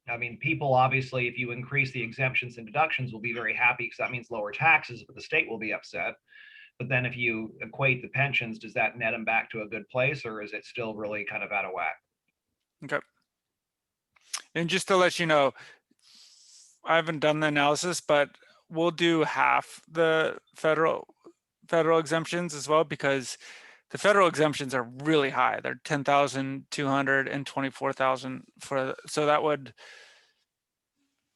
S5: I mean, people obviously, if you increase the exemptions and deductions, will be very happy because that means lower taxes, but the state will be upset. But then if you equate the pensions, does that net them back to a good place, or is it still really kind of out of whack?
S3: Okay. And just to let you know, I haven't done the analysis, but we'll do half the federal exemptions as well, because the federal exemptions are really high. They're 10,200 and 24,000 for, so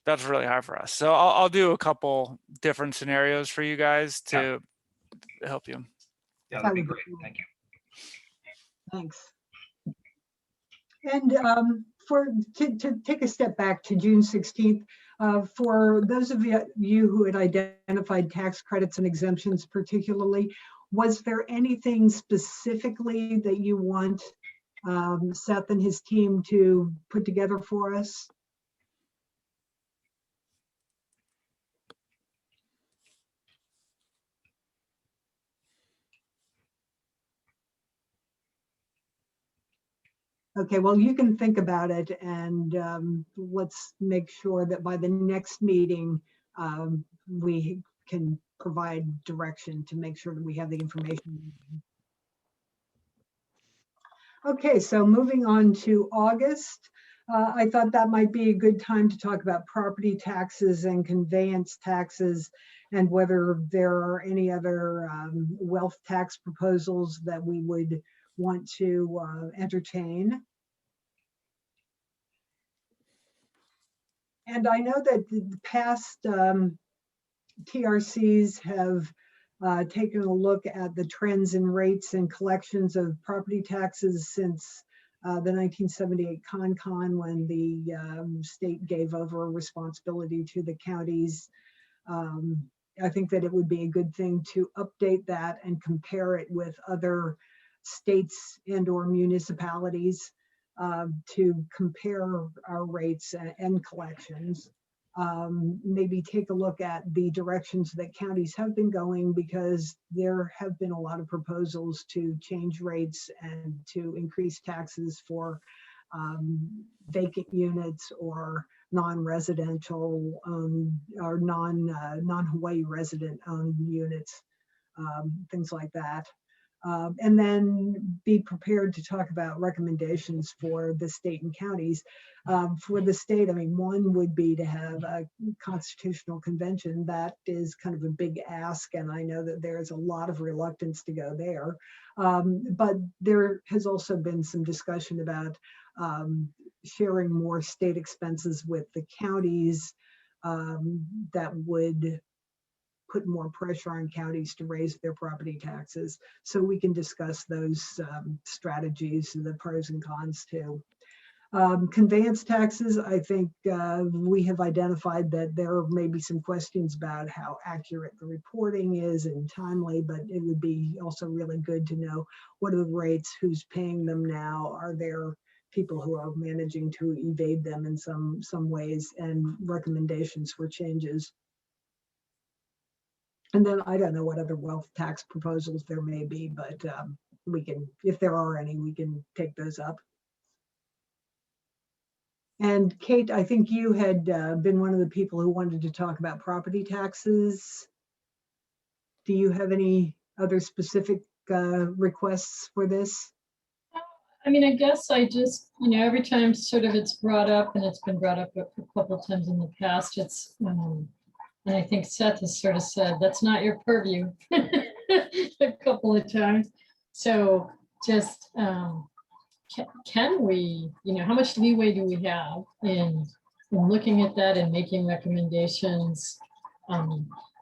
S3: that's really high for us. So I'll do a couple different scenarios for you guys to help you.
S5: Yeah, that'd be great. Thank you.
S1: Thanks. And to take a step back to June 16th, for those of you who had identified tax credits and exemptions particularly, was there anything specifically that you want Seth and his team to put together for us? Okay, well, you can think about it, and let's make sure that by the next meeting, we can provide direction to make sure that we have the information. Okay, so moving on to August, I thought that might be a good time to talk about property taxes and conveyance taxes, and whether there are any other wealth tax proposals that we would want to entertain. And I know that the past TRCs have taken a look at the trends in rates and collections of property taxes since the 1978 Con, when the state gave over responsibility to the counties. I think that it would be a good thing to update that and compare it with other states and or municipalities to compare our rates and collections. Maybe take a look at the directions that counties have been going, because there have been a lot of proposals to change rates and to increase taxes for vacant units or non-residential or non-Hawaii resident owned units, things like that. And then be prepared to talk about recommendations for the state and counties. For the state, I mean, one would be to have a constitutional convention. That is kind of a big ask, and I know that there's a lot of reluctance to go there. But there has also been some discussion about sharing more state expenses with the counties that would put more pressure on counties to raise their property taxes. So we can discuss those strategies and the pros and cons too. Conveyance taxes, I think we have identified that there may be some questions about how accurate the reporting is and timely, but it would be also really good to know what are the rates, who's paying them now, are there people who are managing to evade them in some ways, and recommendations for changes. And then I don't know what other wealth tax proposals there may be, but we can, if there are any, we can take those up. And Kate, I think you had been one of the people who wanted to talk about property taxes. Do you have any other specific requests for this?
S7: I mean, I guess I just, every time sort of it's brought up, and it's been brought up a couple of times in the past, it's, and I think Seth has sort of said, that's not your purview a couple of times. So just, can we, how much leeway do we have in looking at that and making recommendations?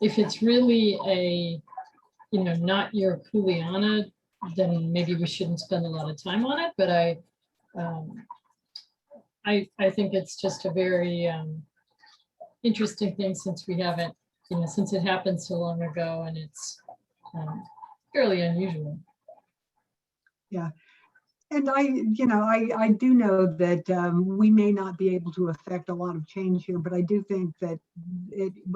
S7: If it's really a, not your Kuleana, then maybe we shouldn't spend a lot of time on it. But I think it's just a very interesting thing, since we haven't, since it happened so long ago, and it's fairly unusual.
S1: Yeah. And I do know that we may not be able to affect a lot of change here, but I do think that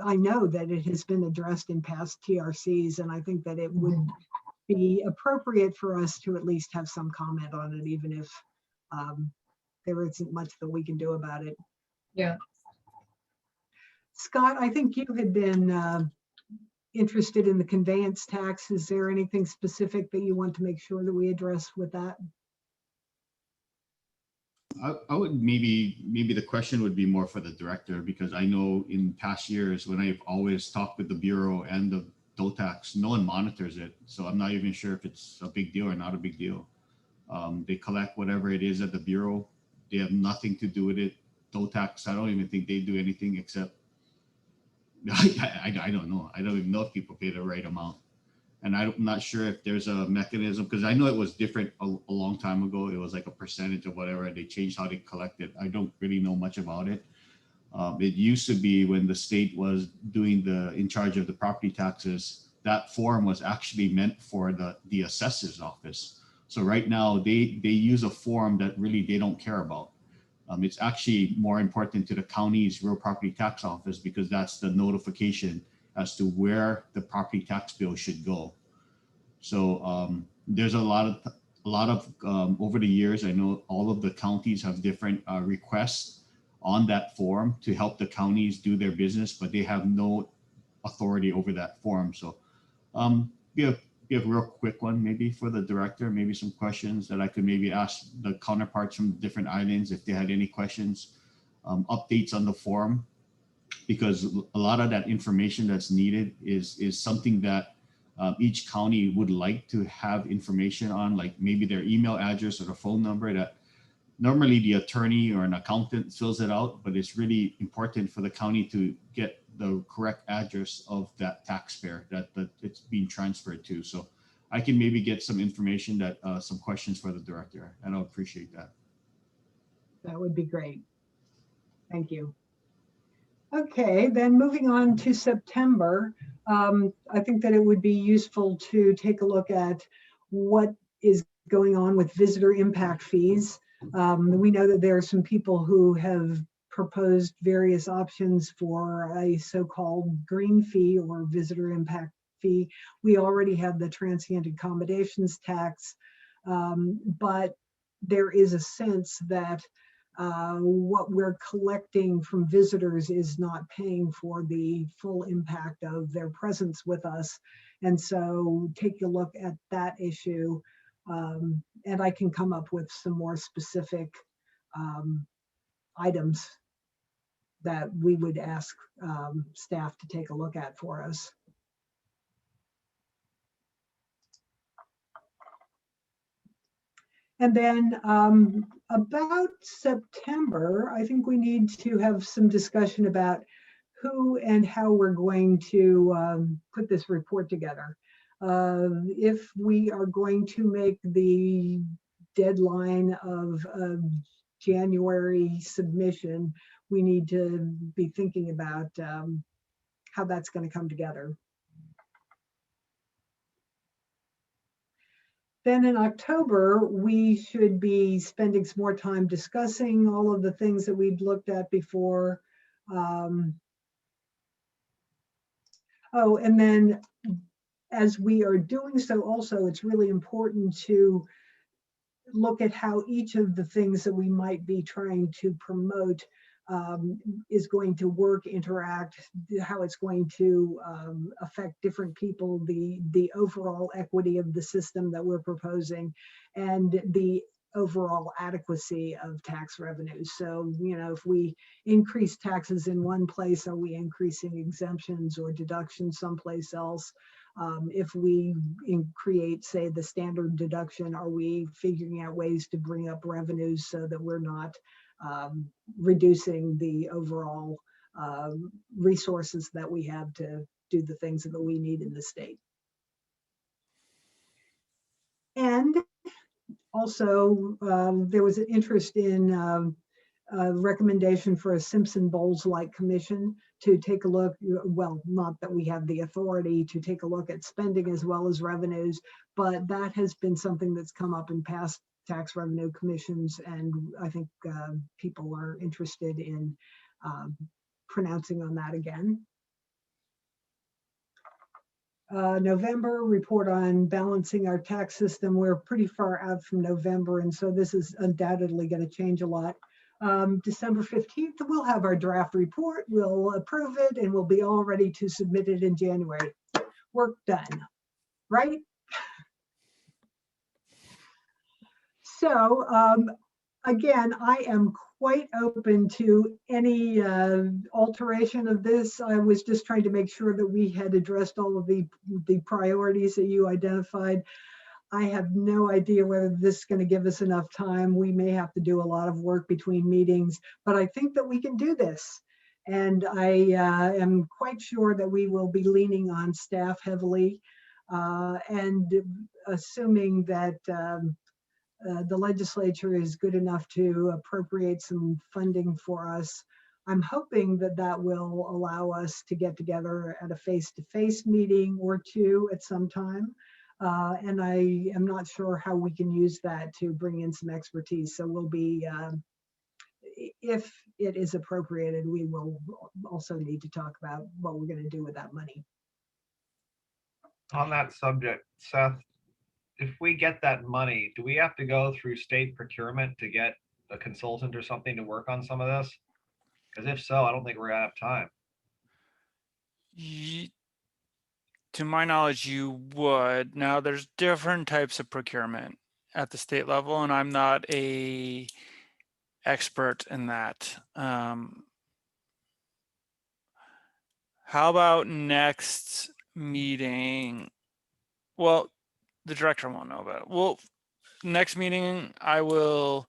S1: I know that it has been addressed in past TRCs, and I think that it would be appropriate for us to at least have some comment on it, even if there isn't much that we can do about it.
S7: Yeah.
S1: Scott, I think you had been interested in the conveyance tax. Is there anything specific that you want to make sure that we address with that?
S4: I would maybe the question would be more for the director, because I know in past years when I've always talked with the Bureau and the DOTAX, no one monitors it. So I'm not even sure if it's a big deal or not a big deal. They collect whatever it is at the Bureau. They have nothing to do with it. DOTAX, I don't even think they do anything except, I don't know. I don't even know if people pay the right amount. And I'm not sure if there's a mechanism, because I know it was different a long time ago. It was like a percentage of whatever, and they changed how they collect it. I don't really know much about it. It used to be when the state was doing in charge of the property taxes, that form was actually meant for the assessor's office. So right now they use a form that really they don't care about. It's actually more important to the county's real property tax office, because that's the notification as to where the property tax bill should go. So there's a lot of over the years, I know all of the counties have different requests on that form to help the counties do their business, but they have no authority over that form. So be a real quick one maybe for the director, maybe some questions that I could maybe ask the counterparts from different islands if they had any questions, updates on the form, because a lot of that information that's needed is something that each county would like to have information on, like maybe their email address or the phone number that normally the attorney or an accountant fills it out, but it's really important for the county to get the correct address of that taxpayer that it's being transferred to. So I can maybe get some information that some questions for the director, and I'll appreciate that.
S1: That would be great. Thank you. Okay, then moving on to September, I think that it would be useful to take a look at what is going on with visitor impact fees. We know that there are some people who have proposed various options for a so-called green fee or visitor impact fee. We already have the transient accommodations tax, but there is a sense that what we're collecting from visitors is not paying for the full impact of their presence with us. And so take a look at that issue. And I can come up with some more specific items that we would ask staff to take a look at for us. And then about September, I think we need to have some discussion about who and how we're going to put this report together. If we are going to make the deadline of January submission, we need to be thinking about how that's going to come together. Then in October, we should be spending some more time discussing all of the things that we'd looked at before. Oh, and then as we are doing so also, it's really important to look at how each of the things that we might be trying to promote is going to work, interact, how it's going to affect different people, the overall equity of the system that we're proposing, and the overall adequacy of tax revenues. So, you know, if we increase taxes in one place, are we increasing exemptions or deductions someplace else? If we create, say, the standard deduction, are we figuring out ways to bring up revenues so that we're not reducing the overall resources that we have to do the things that we need in the state? And also, there was an interest in a recommendation for a Simpson-Bowles-like commission to take a look, well, not that we have the authority to take a look at spending as well as revenues, but that has been something that's come up in past tax revenue commissions, and I think people are interested in pronouncing on that again. November, report on balancing our tax system. We're pretty far out from November, and so this is undoubtedly going to change a lot. December 15th, we'll have our draft report, we'll approve it, and we'll be all ready to submit it in January. work done, right? So again, I am quite open to any alteration of this. I was just trying to make sure that we had addressed all of the priorities that you identified. I have no idea whether this is going to give us enough time. We may have to do a lot of work between meetings, but I think that we can do this. And I am quite sure that we will be leaning on staff heavily and assuming that the legislature is good enough to appropriate some funding for us. I'm hoping that that will allow us to get together at a face-to-face meeting or two at some time. And I am not sure how we can use that to bring in some expertise. So we'll be, if it is appropriated, we will also need to talk about what we're going to do with that money.
S5: On that subject, Seth, if we get that money, do we have to go through state procurement to get a consultant or something to work on some of this? Because if so, I don't think we're gonna have time.
S3: To my knowledge, you would. Now, there's different types of procurement at the state level, and I'm not a expert in that. How about next meeting? Well, the director won't know about it. Well, next meeting, I will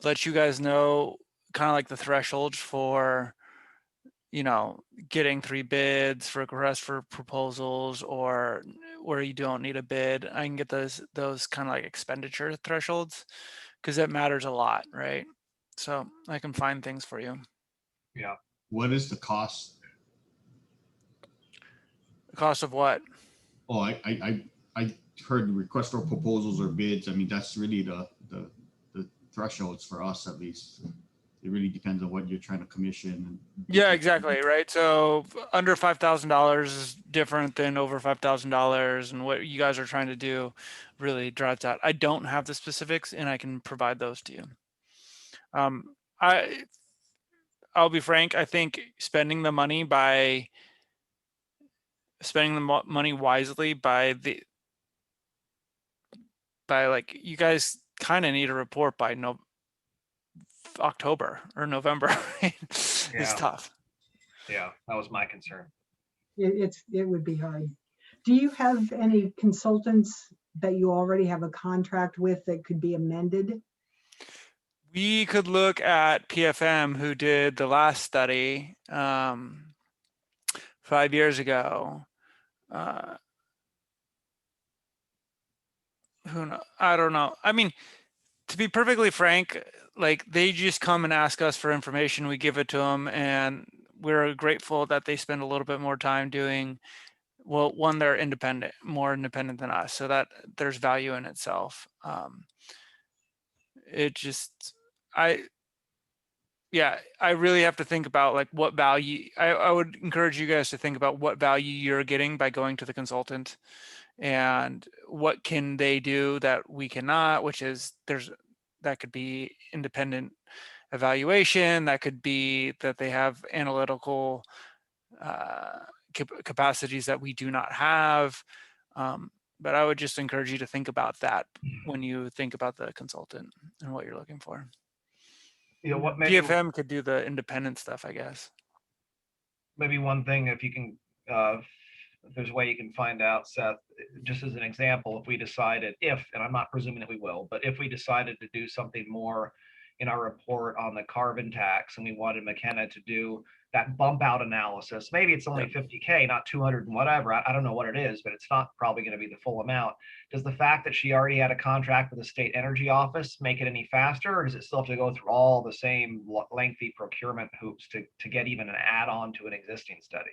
S3: let you guys know kind of like the thresholds for, you know, getting 3 bids for requests for proposals, or where you don't need a bid. I can get those kind of like expenditure thresholds, because that matters a lot, right? So I can find things for you.
S5: Yeah.
S4: What is the cost?
S3: The cost of what?
S4: Oh, I heard request for proposals or bids. I mean, that's really the thresholds for us, at least. It really depends on what you're trying to commission.
S3: Yeah, exactly. Right. So under $5,000 is different than over $5,000, and what you guys are trying to do really drives out. I don't have the specifics, and I can provide those to you. I'll be frank. I think spending the money wisely by like, you guys kind of need a report by October or November. Right?
S5: Yeah.
S3: It's tough.
S5: Yeah, that was my concern.
S1: It would be hard. Do you have any consultants that you already have a contract with that could be amended?
S3: We could look at PFM, who did the last study 5 years ago. Who knows? I don't know. I mean, to be perfectly frank, like, they just come and ask us for information. We give it to them, and we're grateful that they spend a little bit more time doing, well, one, they're independent, more independent than us, so that there's value in itself. It just, I really have to think about like what value. I would encourage you guys to think about what value you're getting by going to the consultant, and what can they do that we cannot, which is that could be independent evaluation, that could be that they have analytical capacities that we do not have. But I would just encourage you to think about that when you think about the consultant and what you're looking for.
S5: You know what? Maybe
S3: PFM could do the independent stuff, I guess.
S5: maybe one thing, if you can, if there's a way you can find out, Seth, just as an example, if we decided, and I'm not presuming that we will, but if we decided to do something more in our report on the carbon tax, and we wanted McKenna to do that bump out analysis, maybe it's only 50K, not 200 and whatever. I don't know what it is, but it's not probably going to be the full amount. Does the fact that she already had a contract with the state energy office make it any faster, or does it still have to go through all the same lengthy procurement hoops to get even an add-on to an existing study?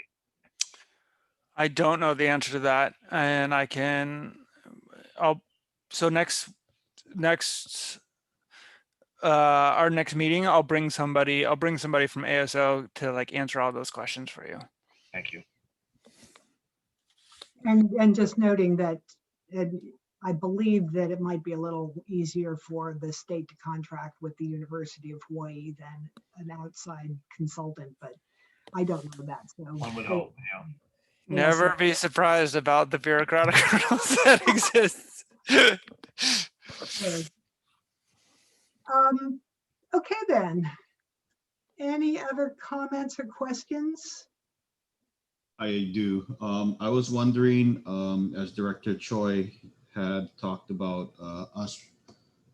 S3: I don't know the answer to that, and so next our next meeting, I'll bring somebody from ASO to like answer all those questions for you.
S5: Thank you.
S1: And just noting that I believe that it might be a little easier for the state to contract with the University of Hawaii than an outside consultant, but I don't know that. So
S5: One would hope, yeah.
S3: Never be surprised about the bureaucratic hurdles that exists.
S1: Okay. Okay then. Any other comments or questions?
S4: I do. I was wondering, as Director Choi had talked about us,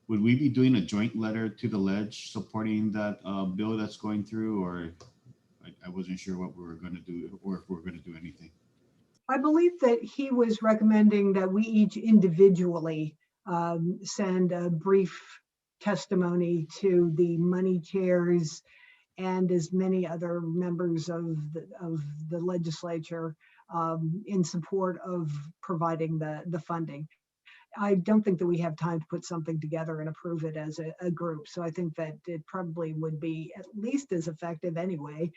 S4: would we be doing a joint letter to the ledge supporting that bill that's going through, or I wasn't sure what we were going to do or if we were going to do anything.
S1: I believe that he was recommending that we each individually send a brief testimony to the money chairs and as many other members of the legislature in support of providing the funding. I don't think that we have time to put something together and approve it as a group. So I think that it probably would be at least as effective anyway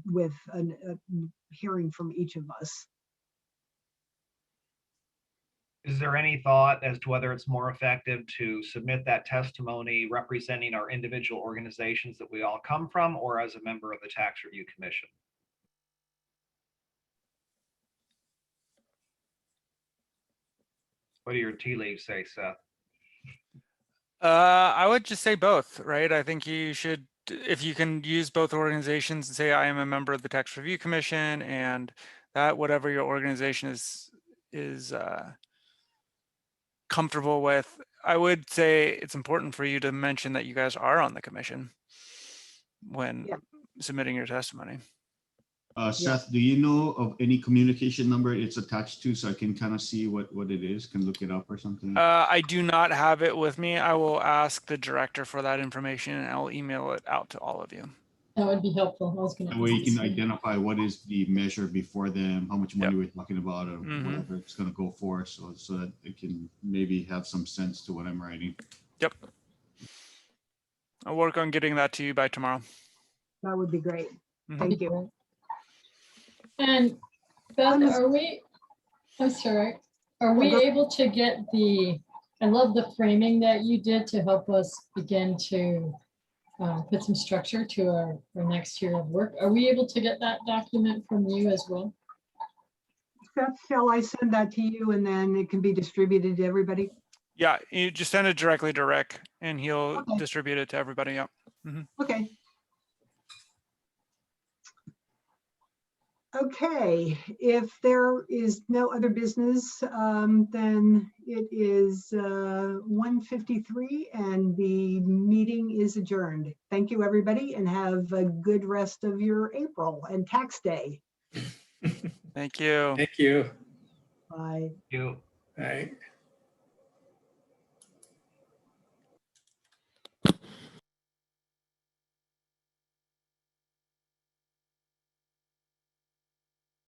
S1: with a hearing from each of us.
S5: Is there any thought as to whether it's more effective to submit that testimony representing our individual organizations that we all come from, or as a member of the Tax Review Commission? What do your tea leaves say, Seth?
S3: I would just say both, right? I think you should, if you can use both organizations and say, I am a member of the Tax Review Commission, and that whatever your organization is comfortable with, I would say it's important for you to mention that you guys are on the commission when submitting your testimony.
S4: Seth, do you know of any communication number it's attached to so I can kind of see what it is, can look it up or something?
S3: I do not have it with me. I will ask the director for that information and I'll email it out to all of you.
S7: That would be helpful. I was going
S4: That way you can identify what is the measure before them, how much money we're talking about, or whatever it's going to go for, so that it can maybe have some sense to what I'm writing.
S3: Yep. I'll work on getting that to you by tomorrow.
S1: That would be great. Thank you.
S7: And Beth, I'm sorry, are we able to get I love the framing that you did to help us begin to put some structure to our next year of work. Are we able to get that document from you as well?
S1: Seth, shall I send that to you and then it can be distributed to everybody?
S3: Yeah, you just send it directly to Rick and he'll distribute it to everybody. Yeah.
S1: Okay. Okay, if there is no other business, then it is 1:53 and the meeting is adjourned. Thank you, everybody, and have a good rest of your April and tax day.
S3: Thank you.
S9: Thank you.
S1: Bye.
S5: You.
S9: Bye.